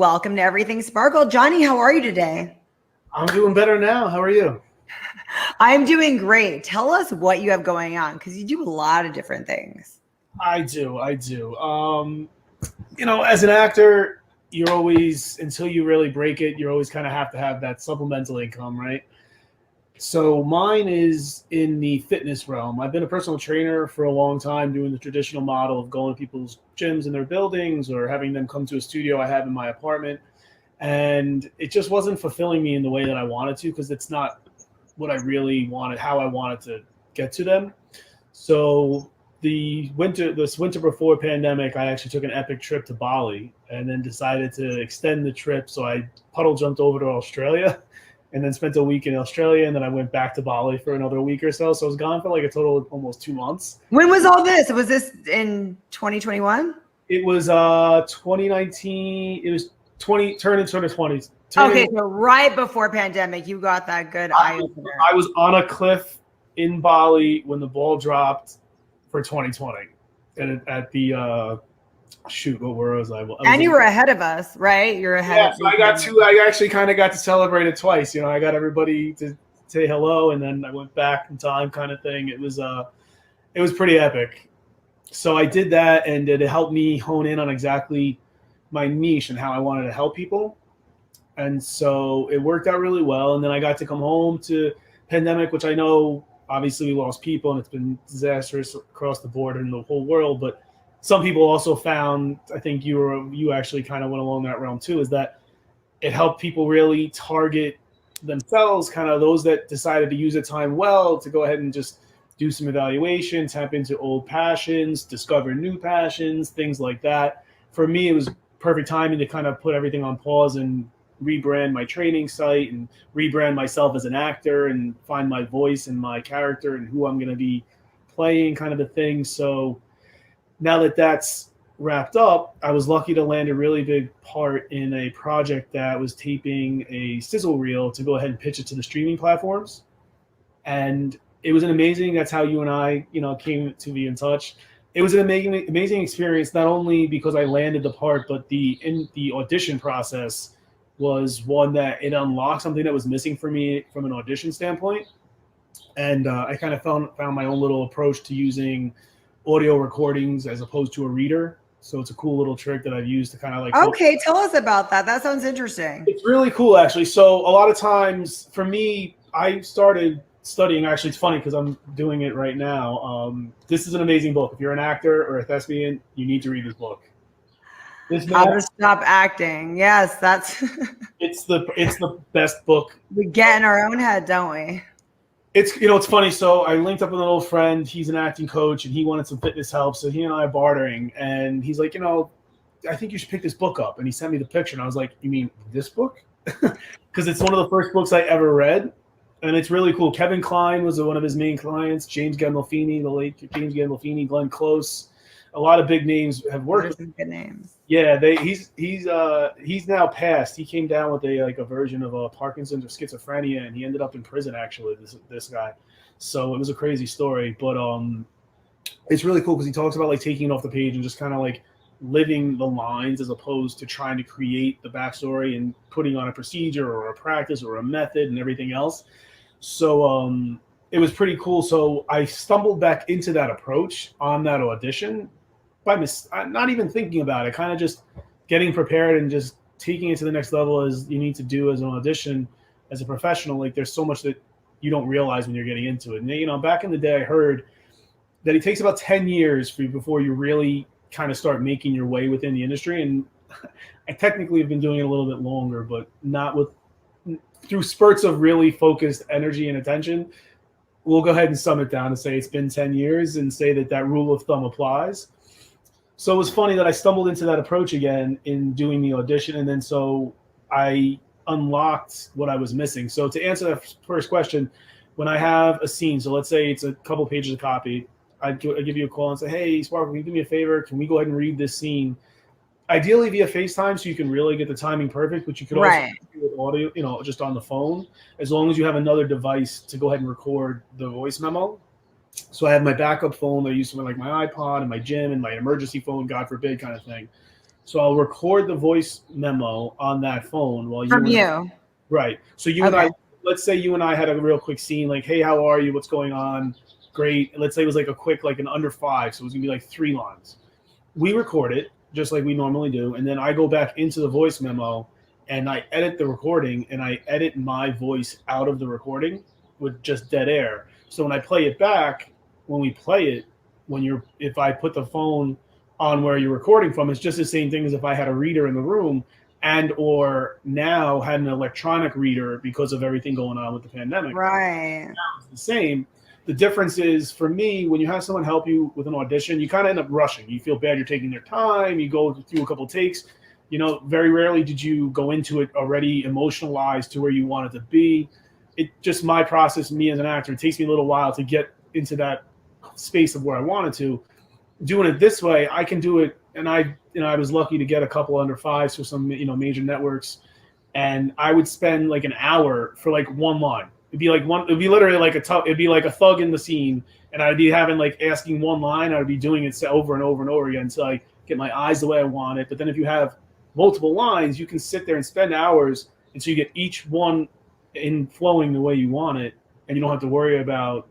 welcome to Everything Sparkle. Jonny, how are you today?
I'm doing better now. How are you?
I'm doing great. Tell us what you have going on, because you do a lot of different things.
I do. As an actor, you're always, until you really break it, you always kind of have to have that supplemental income, right? So mine is in the fitness realm. I've been a personal trainer for a long time, doing the traditional model of going to people's gyms in their buildings or having them come to a studio I have in my apartment. And it just wasn't fulfilling me in the way that I wanted to, because it's not what I really wanted, how I wanted to get to them. So this winter before pandemic, I actually took an epic trip to Bali and then decided to extend the trip. So I puddle jumped over to Australia and then spent a week in Australia. And then I went back to Bali for another week or so. So I was gone for like a total of almost 2 months.
When was all this? Was this in 2021?
It was 2019. It was turning sort of 20s.
Okay, so right before pandemic, you got that good eye opener.
I was on a cliff in Bali when the ball dropped for 2020, and at the where was I?
And you were ahead of us, right? You're ahead.
Yeah, so I actually kind of got to celebrate it twice. I got everybody to say hello, and then I went back in time, kind of thing. It was pretty epic. So I did that, and it helped me hone in on exactly my niche and how I wanted to help people. And so it worked out really well. And then I got to come home to pandemic, which I know obviously we lost people and it's been disastrous across the board in the whole world. But some people also found, I think you actually kind of went along that realm too, is that it helped people really target themselves, kind of those that decided to use the time well, to go ahead and just do some evaluation, tap into old passions, discover new passions, things like that. For me, it was perfect timing to kind of put everything on pause and rebrand my training site and rebrand myself as an actor and find my voice and my character and who I'm going to be playing, kind of a thing. So now that that's wrapped up, I was lucky to land a really big part in a project that was taping a sizzle reel to go ahead and pitch it to the streaming platforms. And it was that's how you and I, came to be in touch. It was an amazing experience, not only because I landed the part, but the audition process was one that it unlocked something that was missing for me from an audition standpoint. And I kind of found my own little approach to using audio recordings as opposed to a reader. So it's a cool little trick that I've used to kind of like.
Okay, tell us about that. That sounds interesting.
It's really cool, actually. So a lot of times for me, I started studying. Actually, it's funny because I'm doing it right now. This is an amazing book. If you're an actor or a thespian, you need to read this book.
How to Stop Acting. Yes, that's
it's the best book.
We get in our own head, don't we?
It's funny. So I linked up with an old friend. He's an acting coach, and he wanted some fitness help. So he and I are bartering, and he's like, I think you should pick this book up. And he sent me the picture, and I was like, you mean this book? Because it's one of the first books I ever read, and it's really cool. Kevin Kline was one of his main clients. James Gandolfini, the late James Gandolfini, Glenn Close. A lot of big names have worked with him.
Good names.
Yeah, he's now passed. He came down with a version of Parkinson's or schizophrenia, and he ended up in prison. Actually, this guy. So it was a crazy story, but it's really cool because he talks about like taking it off the page and just kind of like living the lines as opposed to trying to create the backstory and putting on a procedure or a practice or a method and everything else. So it was pretty cool. So I stumbled back into that approach on that audition. Not even thinking about it, kind of just getting prepared and just taking it to the next level as you need to do as an audition as a professional. Like there's so much that you don't realize when you're getting into it. And back in the day, I heard that it takes about 10 years before you really kind of start making your way within the industry. And I technically have been doing it a little bit longer, but not through spurts of really focused energy and attention. We'll go ahead and sum it down and say it's been 10 years and say that rule of thumb applies. So it was funny that I stumbled into that approach again in doing the audition. And then so I unlocked what I was missing. So to answer that first question, when I have a scene, so let's say it's a couple pages of copy, I'd give you a call and say, hey, Sparkle, can you do me a favor? Can we go ahead and read this scene? Ideally via FaceTime so you can really get the timing perfect, but you could also do it with audio, just on the phone, as long as you have another device to go ahead and record the voice memo. So I have my backup phone that I use for like my iPod and my gym and my emergency phone, God forbid, kind of thing. So I'll record the voice memo on that phone while
From
you.
you.
Right. So you and
Okay.
I, let's say you and I had a real quick scene, like, hey, how are you? What's going on? Great. Let's say it was like a quick, like an under 5. So it was gonna be like 3 lines. We record it just like we normally do. And then I go back into the voice memo and I edit the recording and I edit my voice out of the recording with just dead air. So when I play it back, when we play it, if I put the phone on where you're recording from, it's just the same thing as if I had a reader in the room and or now had an electronic reader because of everything going on with the pandemic.
Right.
It's the same. The difference is, for me, when you have someone help you with an audition, you kind of end up rushing. You feel bad you're taking their time. You go through a couple of takes. You know, very rarely did you go into it already emotionalized to where you want it to be. It just my process, me as an actor, it takes me a little while to get into that space of where I wanted to. Doing it this way, I can do it, and I was lucky to get a couple under 5s for some major networks, and I would spend like an hour for like one line. It'd be literally like it'd be like a thug in the scene, and I'd be having like asking one line. I'd be doing it over and over and over again until I get my eyes the way I want it. But then if you have multiple lines, you can sit there and spend hours until you get each one in flowing the way you want it, and you don't have to worry about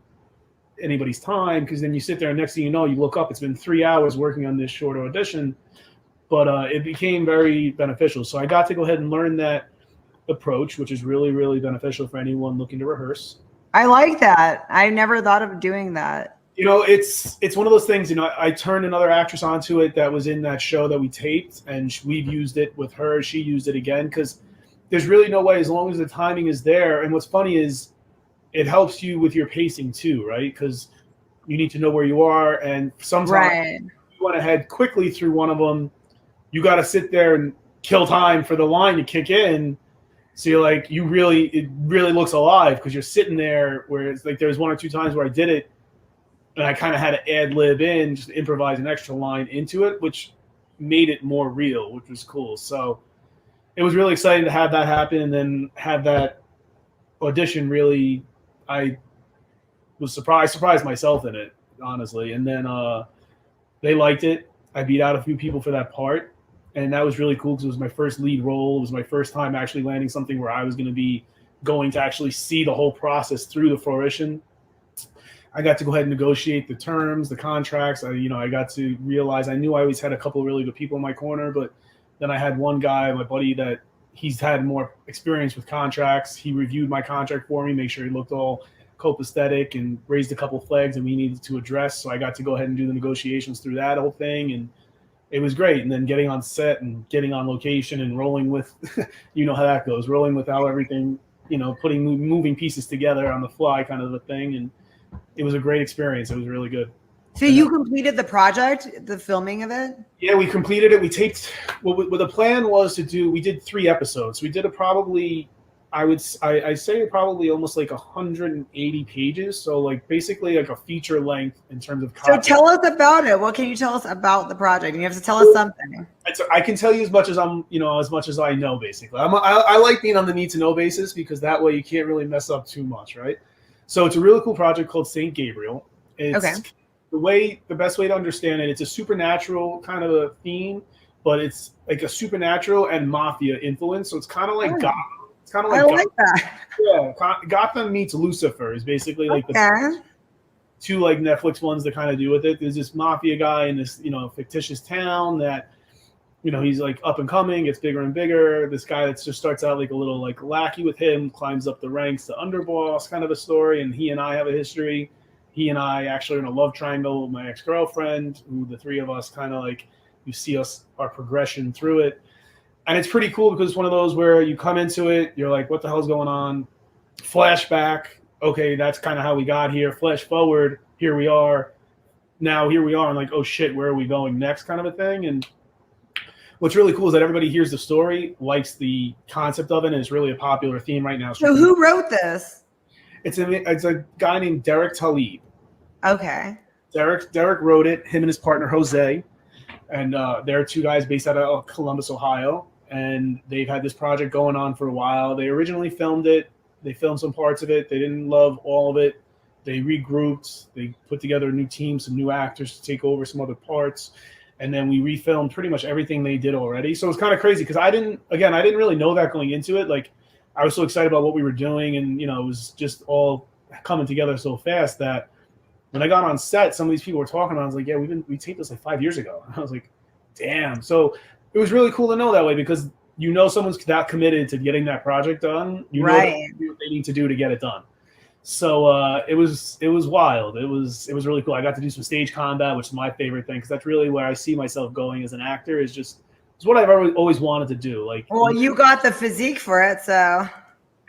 anybody's time, because then you sit there and next thing you know, you look up, it's been 3 hours working on this short audition. But it became very beneficial. So I got to go ahead and learn that approach, which is really, really beneficial for anyone looking to rehearse.
I like that. I never thought of doing that.
It's one of those things, I turned another actress onto it that was in that show that we taped, and we've used it with her. She used it again, because there's really no way, as long as the timing is there. And what's funny is it helps you with your pacing too, right? Because you need to know where you are. And sometimes you want to head quickly through one of them. You got to sit there and kill time for the line to kick in. So you're like, it really looks alive, because you're sitting there where it's like there's 1 or 2 times where I did it and I kind of had to ad lib in, just improvise an extra line into it, which made it more real, which was cool. So it was really exciting to have that happen, and then have that audition. Really, I was surprised myself in it, honestly. And then they liked it. I beat out a few people for that part, and that was really cool because it was my first lead role. It was my first time actually landing something where I was going to be going to actually see the whole process through to fruition. I got to go ahead and negotiate the terms, the contracts. I got to realize, I knew I always had a couple of really good people in my corner, but then I had one guy, my buddy, that he's had more experience with contracts. He reviewed my contract for me, make sure he looked all copacetic, and raised a couple flags that we needed to address. So I got to go ahead and do the negotiations through that whole thing, and it was great. And then getting on set and getting on location and rolling with, how that goes, rolling with how everything, putting moving pieces together on the fly kind of a thing. And it was a great experience. It was really good.
So you completed the project, the filming of it?
Yeah, we completed it. We taped. What the plan was to do. We did 3 episodes. We did I say probably almost like 180 pages. So like basically like a feature length in terms of content.
So tell us about it. What can you tell us about the project? You have to tell us something.
I can tell you as much as as much as I know. Basically, I like being on the need to know basis, because that way you can't really mess up too much, right? So it's a really cool project called St. Gabriel. It's the best way to understand it. It's a supernatural kind of a theme, but it's like a supernatural and mafia influence. So it's kind of like Gotham. It's kind of like
I like that.
Yeah, Gotham meets Lucifer is basically like the 2 like Netflix ones that kind of do with it. There's this mafia guy in this fictitious town that he's like up and coming, gets bigger and bigger. This guy that just starts out like a little like lackey with him, climbs up the ranks to underboss, kind of a story. And he and I have a history. He and I actually are in a love triangle with my ex-girlfriend, who the 3 of us kind of like, you see our progression through it. And it's pretty cool because it's one of those where you come into it, you're like, what the hell's going on? Flashback. Okay, that's kind of how we got here. Flash forward. Here we are. Now here we are. And like, oh shit, where are we going next, kind of a thing. And what's really cool is that everybody hears the story, likes the concept of it, and it's really a popular theme right now.
So who wrote this?
It's a guy named Derek Talib.
Okay.
Derek wrote it, him and his partner Jose, and they're 2 guys based out of Columbus, Ohio, and they've had this project going on for a while. They originally filmed it. They filmed some parts of it. They didn't love all of it. They regrouped. They put together a new team, some new actors to take over some other parts. and then we refilmed pretty much everything they did already. So it was kind of crazy because I didn't really know that going into it. Like, I was so excited about what we were doing, and it was just all coming together so fast that when I got on set, some of these people were talking about. I was like, yeah, we taped this like 5 years ago. And I was like, damn. So it was really cool to know that way because someone's that committed to getting that project done. Know what they need to do to get it done. So it was wild. It was really cool. I got to do some stage combat, which is my favorite thing because that's really where I see myself going as an actor. It's what I've always wanted to do. Like,
well, you got the physique for it, so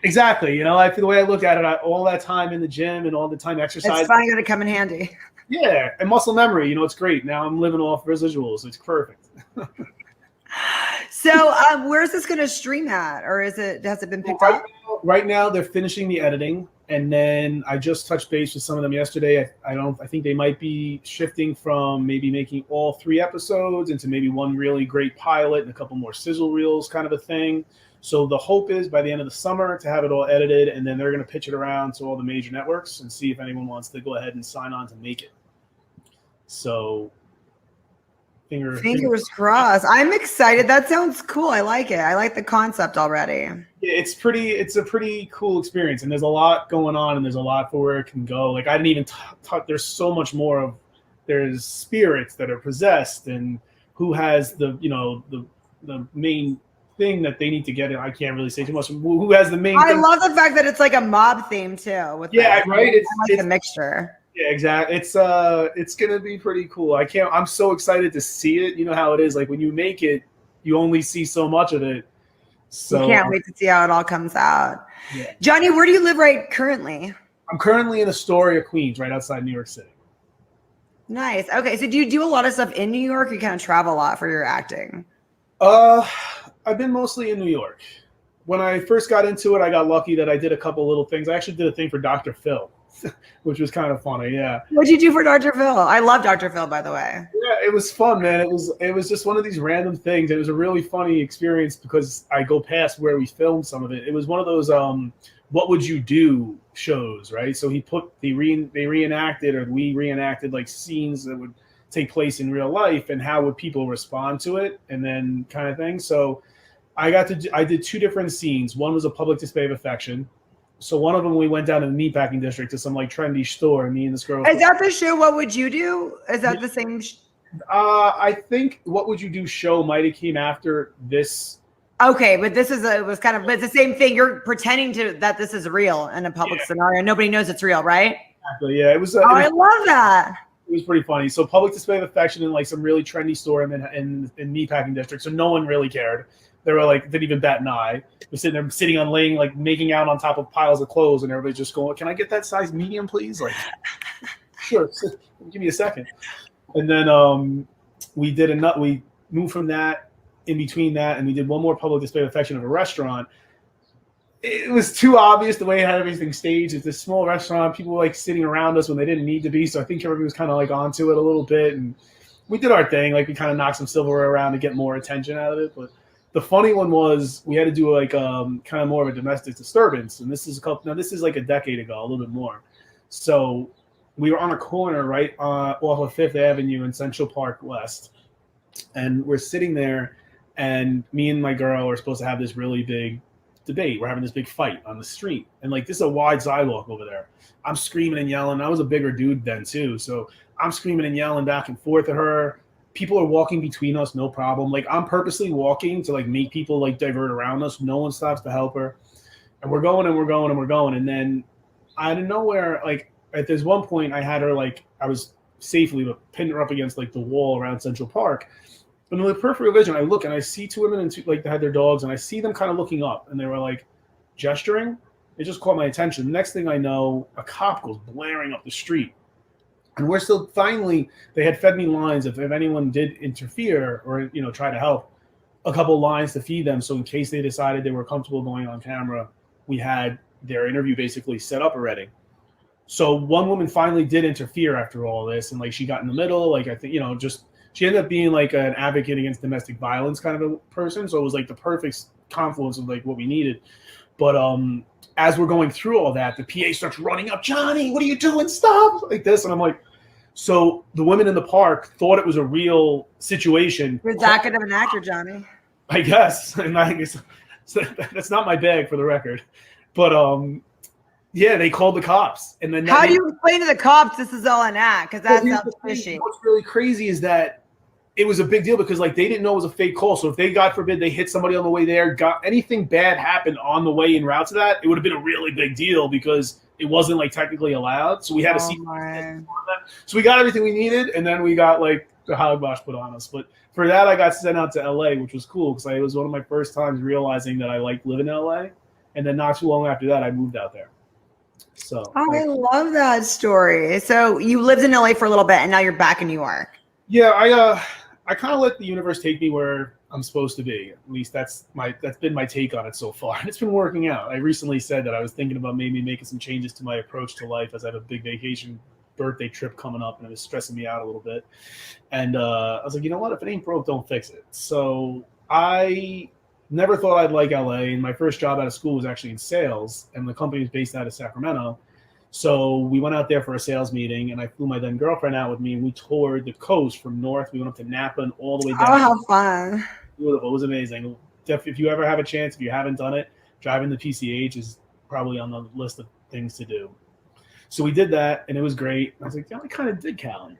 exactly. I feel the way I look at it, all that time in the gym and all the time exercise.
It's finally going to come in handy.
Yeah, and muscle memory. It's great. Now I'm living off residuals. It's perfect.
So, where's this going to stream at, or has it been picked up?
Right now, they're finishing the editing, and then I just touched base with some of them yesterday. I think they might be shifting from maybe making all 3 episodes into maybe one really great pilot and a couple more sizzle reels, kind of a thing. So the hope is by the end of the summer to have it all edited, and then they're going to pitch it around to all the major networks and see if anyone wants to go ahead and sign on to make it. So.
Fingers crossed. I'm excited. That sounds cool. I like it. I like the concept already.
Yeah, it's a pretty cool experience, and there's a lot going on, and there's a lot for where it can go. Like, I didn't even talk. There's so much more of. There's spirits that are possessed, and who has the main thing that they need to get in. I can't really say too much. Who has the main?
I love the fact that it's like a mob theme too. Right.
It's
like a mixture.
Yeah, exactly. It's gonna be pretty cool. I'm so excited to see it. You know how it is. Like, when you make it, you only see so much of it. So
you can't wait to see how it all comes out.
Yeah.
Jonny, where do you live right currently?
I'm currently in Astoria, Queens, right outside New York City.
Nice. Okay, so do you do a lot of stuff in New York, or you kind of travel a lot for your acting?
I've been mostly in New York. When I first got into it, I got lucky that I did a couple little things. I actually did a thing for Dr. Phil. Which was kind of funny, yeah.
What'd you do for Dr. Phil? I love Dr. Phil, by the way.
Yeah, it was fun, man. It was just one of these random things. It was a really funny experience because I go past where we filmed some of it. It was one of those what would you do shows, right? So we reenacted like scenes that would take place in real life and how would people respond to it and then kind of thing. So I did 2 different scenes. One was a public display of affection. So one of them, we went down to the meatpacking district to some like trendy store. Me and this girl.
Is that the show? What Would You Do? Is that the same?
I think What Would You Do show might have came after this.
Okay, but it's the same thing. You're pretending that this is real in a public scenario. Nobody knows it's real, right?
Exactly. Yeah, it was.
I love that.
It was pretty funny. So public display of affection in like some really trendy store in meatpacking district. So no one really cared. They were like, didn't even bat an eye. We're sitting on laying, like making out on top of piles of clothes, and everybody's just going, "Can I get that size medium, please?" Like, sure, give me a second. And then we moved from that in between that, and we did one more public display of affection of a restaurant. It was too obvious the way it had everything staged. It's this small restaurant. People were like sitting around us when they didn't need to be. So I think everybody was kind of like onto it a little bit, and we did our thing. Like, we kind of knocked some silverware around to get more attention out of it, but. The funny one was we had to do like kind of more of a domestic disturbance, and this is like a decade ago, a little bit more. So we were on a corner right off of 5th Avenue in Central Park West, and we're sitting there, and me and my girl are supposed to have this really big debate. We're having this big fight on the street, and like this is a wide sidewalk over there. I'm screaming and yelling. I was a bigger dude then too, so I'm screaming and yelling back and forth at her. People are walking between us, no problem. Like, I'm purposely walking to like make people like divert around us. No one stops to help her. And we're going and we're going and we're going. And then out of nowhere, like at this one point I had her like, I was safely pinned her up against like the wall around Central Park. And in the peripheral vision, I look and I see 2 women and they had their dogs, and I see them kind of looking up, and they were like gesturing. It just caught my attention. The next thing I know, a cop goes blaring up the street. And we're still, finally, they had fed me lines if anyone did interfere or, try to help, a couple lines to feed them. So in case they decided they were comfortable going on camera, we had their interview basically set up already. So one woman finally did interfere after all this. And like, she got in the middle, like, I think, she ended up being like an advocate against domestic violence kind of a person. So it was like the perfect confluence of like what we needed. But as we're going through all that, the PA starts running up, "Jonny, what are you doing? Stop!" Like this. And I'm like, So the women in the park thought it was a real situation.
You're that good of an actor, Johnny.
I guess, and I guess so that's not my bag for the record, but yeah, they called the cops, and then
How do you explain to the cops this is all an act? Because that sounds fishy.
What's really crazy is that it was a big deal because like they didn't know it was a fake call. So if they, God forbid, they hit somebody on the way there, got anything bad happened on the way en route to that, it would have been a really big deal because it wasn't like technically allowed. So we had to see. So we got everything we needed, and then we got like the hogwash put on us. But for that, I got sent out to LA, which was cool because it was one of my first times realizing that I liked living in LA. And then not too long after that, I moved out there. So
I love that story. So you lived in LA for a little bit, and now you're back in New York.
Yeah, I kind of let the universe take me where I'm supposed to be. At least that's been my take on it so far. And it's been working out. I recently said that I was thinking about maybe making some changes to my approach to life as I have a big vacation birthday trip coming up, and it was stressing me out a little bit. And I was like, you know what? If it ain't broke, don't fix it. So I never thought I'd like LA. And my first job out of school was actually in sales, and the company was based out of Sacramento. So we went out there for a sales meeting, and I flew my then girlfriend out with me, and we toured the coast from north. We went up to Napa and all the way down.
Oh, how fun.
Beautiful. It was amazing. If you ever have a chance, if you haven't done it, driving the PCH is probably on the list of things to do. So we did that, and it was great. I was like, yeah, I kind of did Cali.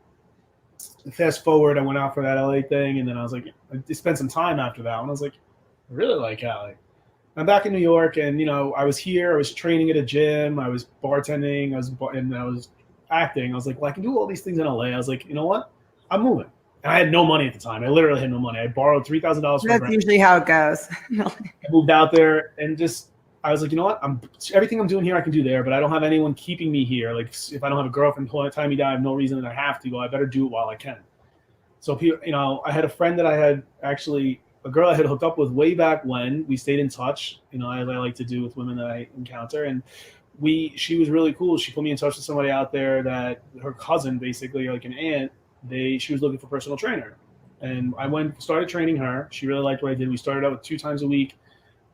Fast forward, I went out for that LA thing, and then I was like, I spent some time after that one. I was like, I really like Cali. I'm back in New York, and I was here. I was training at a gym. I was bartending. I was acting. I was like, well, I can do all these things in LA. I was like, you know what? I'm moving. And I had no money at the time. I literally had no money. I borrowed $3,000 from
That's usually how it goes.
I moved out there, and I was like, you know what? Everything I'm doing here, I can do there, but I don't have anyone keeping me here. Like, if I don't have a girlfriend tying me down, I have no reason that I have to go. I better do it while I can. So, I had a friend that I had actually. A girl I had hooked up with way back when. We stayed in touch, as I like to do with women that I encounter. And she was really cool. She put me in touch with somebody out there that her cousin, basically like an aunt, she was looking for a personal trainer. And I started training her. She really liked what I did. We started out with 2 times a week.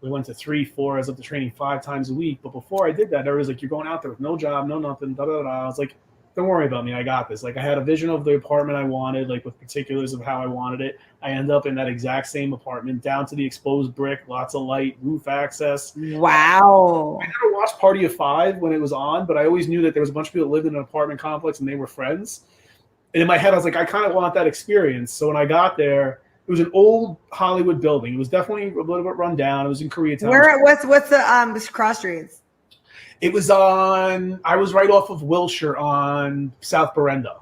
We went to 3, 4. I was up to training 5 times a week. But before I did that, everybody was like, you're going out there with no job, no nothing, da, da, da. I was like, don't worry about me. I got this. Like, I had a vision of the apartment I wanted, like with particulars of how I wanted it. I end up in that exact same apartment, down to the exposed brick, lots of light, roof access.
Wow.
I never watched Party of 5 when it was on, but I always knew that there was a bunch of people that lived in an apartment complex and they were friends. And in my head, I was like, I kind of want that experience. So when I got there, it was an old Hollywood building. It was definitely a little bit run down. It was in Koreatown.
What's the cross streets?
It was I was right off of Wilshire on South Berenda.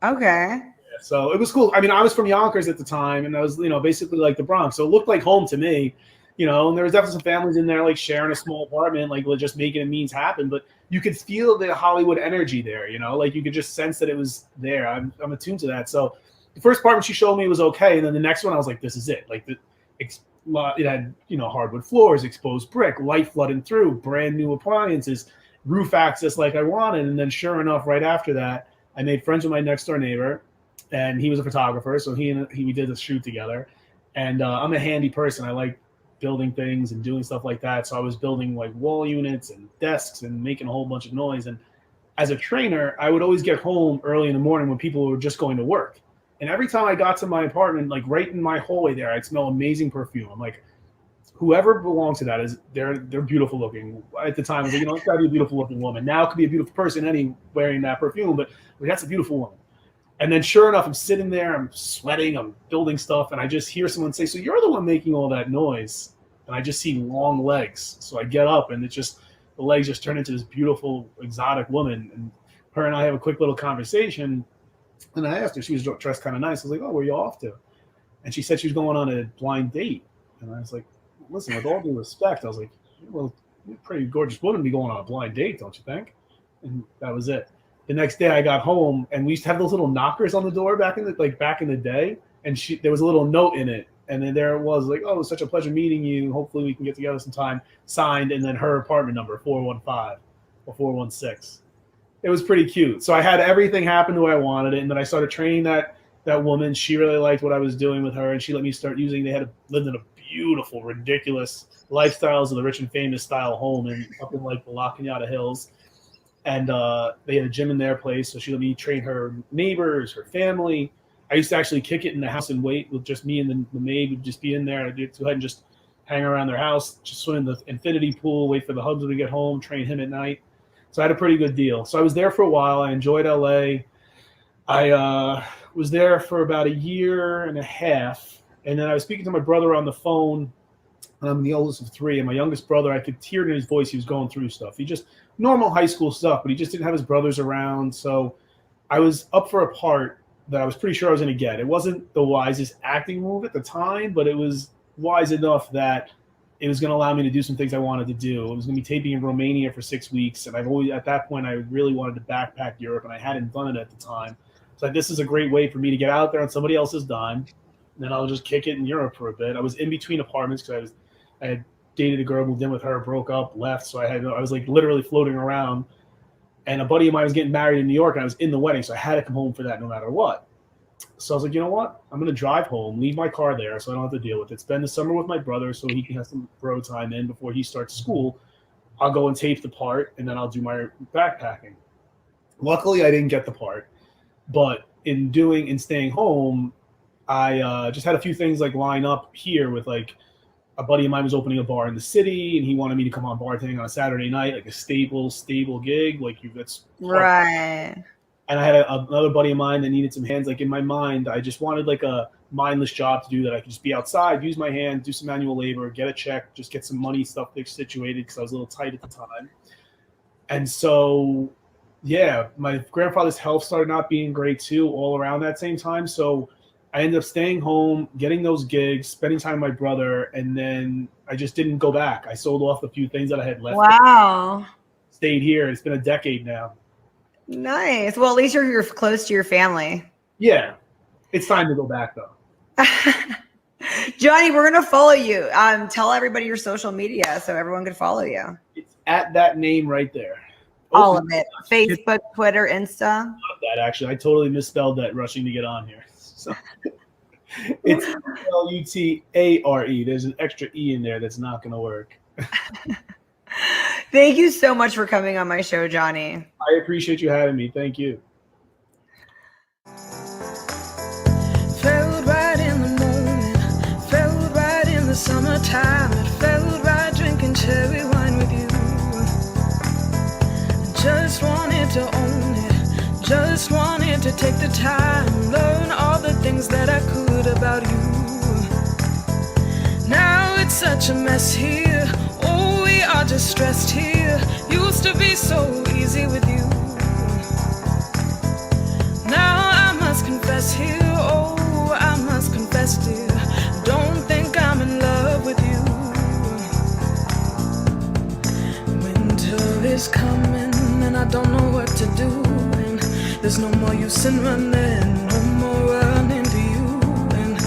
Okay.
Yeah, so it was cool. I mean, I was from Yonkers at the time, and I was, basically like the Bronx. So it looked like home to me, and there was definitely some families in there, like sharing a small apartment, like just making a means happen. But you could feel the Hollywood energy there, like you could just sense that it was there. I'm attuned to that. So the first apartment she showed me was okay. And then the next one, I was like, this is it. Like it had, hardwood floors, exposed brick, light flooding through, brand new appliances, roof access like I wanted. And then sure enough, right after that, I made friends with my next door neighbor, and he was a photographer. So we did a shoot together. And I'm a handy person. I like building things and doing stuff like that. So I was building like wall units and desks and making a whole bunch of noise. And as a trainer, I would always get home early in the morning when people were just going to work. And every time I got to my apartment, like right in my hallway there, I'd smell amazing perfume. I'm like, whoever belongs to that they're beautiful looking. At the time, I was like, it's got to be a beautiful looking woman. Now it could be a beautiful person wearing that perfume, but that's a beautiful woman. And then sure enough, I'm sitting there, I'm sweating, I'm building stuff, and I just hear someone say, so you're the one making all that noise. And I just see long legs. So I get up, and the legs just turn into this beautiful, exotic woman. And her and I have a quick little conversation. And I asked her, she was dressed kind of nice. I was like, oh, where are you off to? And she said she was going on a blind date. And I was like, listen, with all due respect, I was like, well, you're a pretty gorgeous woman to be going on a blind date, don't you think? And that was it. The next day I got home, and we used to have those little knockers on the door back in the day. And there was a little note in it. And then there it was like, oh, it was such a pleasure meeting you. Hopefully we can get together sometime. Signed, and then her apartment number, 415 or 416. It was pretty cute. So I had everything happen the way I wanted it. And then I started training that woman. She really liked what I was doing with her, and she let me start using. They lived in a beautiful, ridiculous lifestyles of the rich and famous style home up in like the La Cañada Hills. and they had a gym in their place, so she let me train her neighbors, her family. I used to actually kick it in the house and wait with just me and the maid would just be in there. I'd go ahead and just hang around their house, just swim in the infinity pool, wait for the husband to get home, train him at night. So I had a pretty good deal. So I was there for a while. I enjoyed LA. I was there for about a year and a half, and then I was speaking to my brother on the phone. And I'm the oldest of three, and my youngest brother, I could hear it in his voice. He was going through stuff. He just normal high school stuff, but he just didn't have his brothers around. So I was up for a part that I was pretty sure I was going to get. It wasn't the wisest acting move at the time, but it was wise enough that it was going to allow me to do some things I wanted to do. It was going to be taping in Romania for 6 weeks, and I've always, at that point, I really wanted to backpack Europe, and I hadn't done it at the time. So this is a great way for me to get out there on somebody else's dime, and then I'll just kick it in Europe for a bit. I was in between apartments because I had dated a girl, moved in with her, broke up, left. So I was like literally floating around, and a buddy of mine was getting married in New York, and I was in the wedding, so I had to come home for that no matter what. So I was like, you know what? I'm going to drive home, leave my car there so I don't have to deal with it. Spend the summer with my brother so he can have some road time in before he starts school. I'll go and tape the part, and then I'll do my backpacking. Luckily, I didn't get the part, but in staying home, I just had a few things like line up here with like a buddy of mine was opening a bar in the city, and he wanted me to come on bartending on a Saturday night, like a stable gig. That's
right.
And I had another buddy of mine that needed some hands. Like in my mind, I just wanted like a mindless job to do that I could just be outside, use my hand, do some manual labor, get a check, just get some money stuff situated because I was a little tight at the time. And so, yeah, my grandfather's health started not being great too, all around that same time. So I ended up staying home, getting those gigs, spending time with my brother, and then I just didn't go back. I sold off a few things that I had left.
Wow.
Stayed here. It's been a decade now.
Nice. Well, at least you're close to your family.
Yeah. It's time to go back, though.
Jonny, we're going to follow you. Tell everybody your social media so everyone can follow you.
It's at that name right there.
All of it. Facebook, Twitter, Insta.
Not that, actually. I totally misspelled that rushing to get on here. So it's Salutare. There's an extra E in there that's not going to work.
Thank you so much for coming on my show, Jonny.
I appreciate you having me. Thank you.
Felt right in the moment, felt right in the summertime. It felt right drinking cherry wine with you. Just wanted to own it, just wanted to take the time, learn all the things that I could about you. Now it's such a mess here, oh, we are just stressed here. Used to be so easy with you. Now I must confess here, oh, I must confess, dear, don't think I'm in love with you. Winter is coming and I don't know what to do, and there's no more use in running, no more running to you. And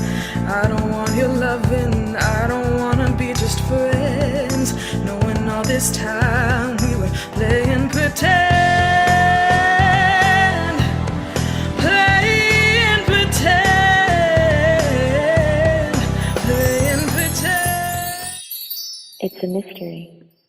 I don't want your loving, I don't want to be just friends, knowing all this time we were playing pretend.
It's a mystery.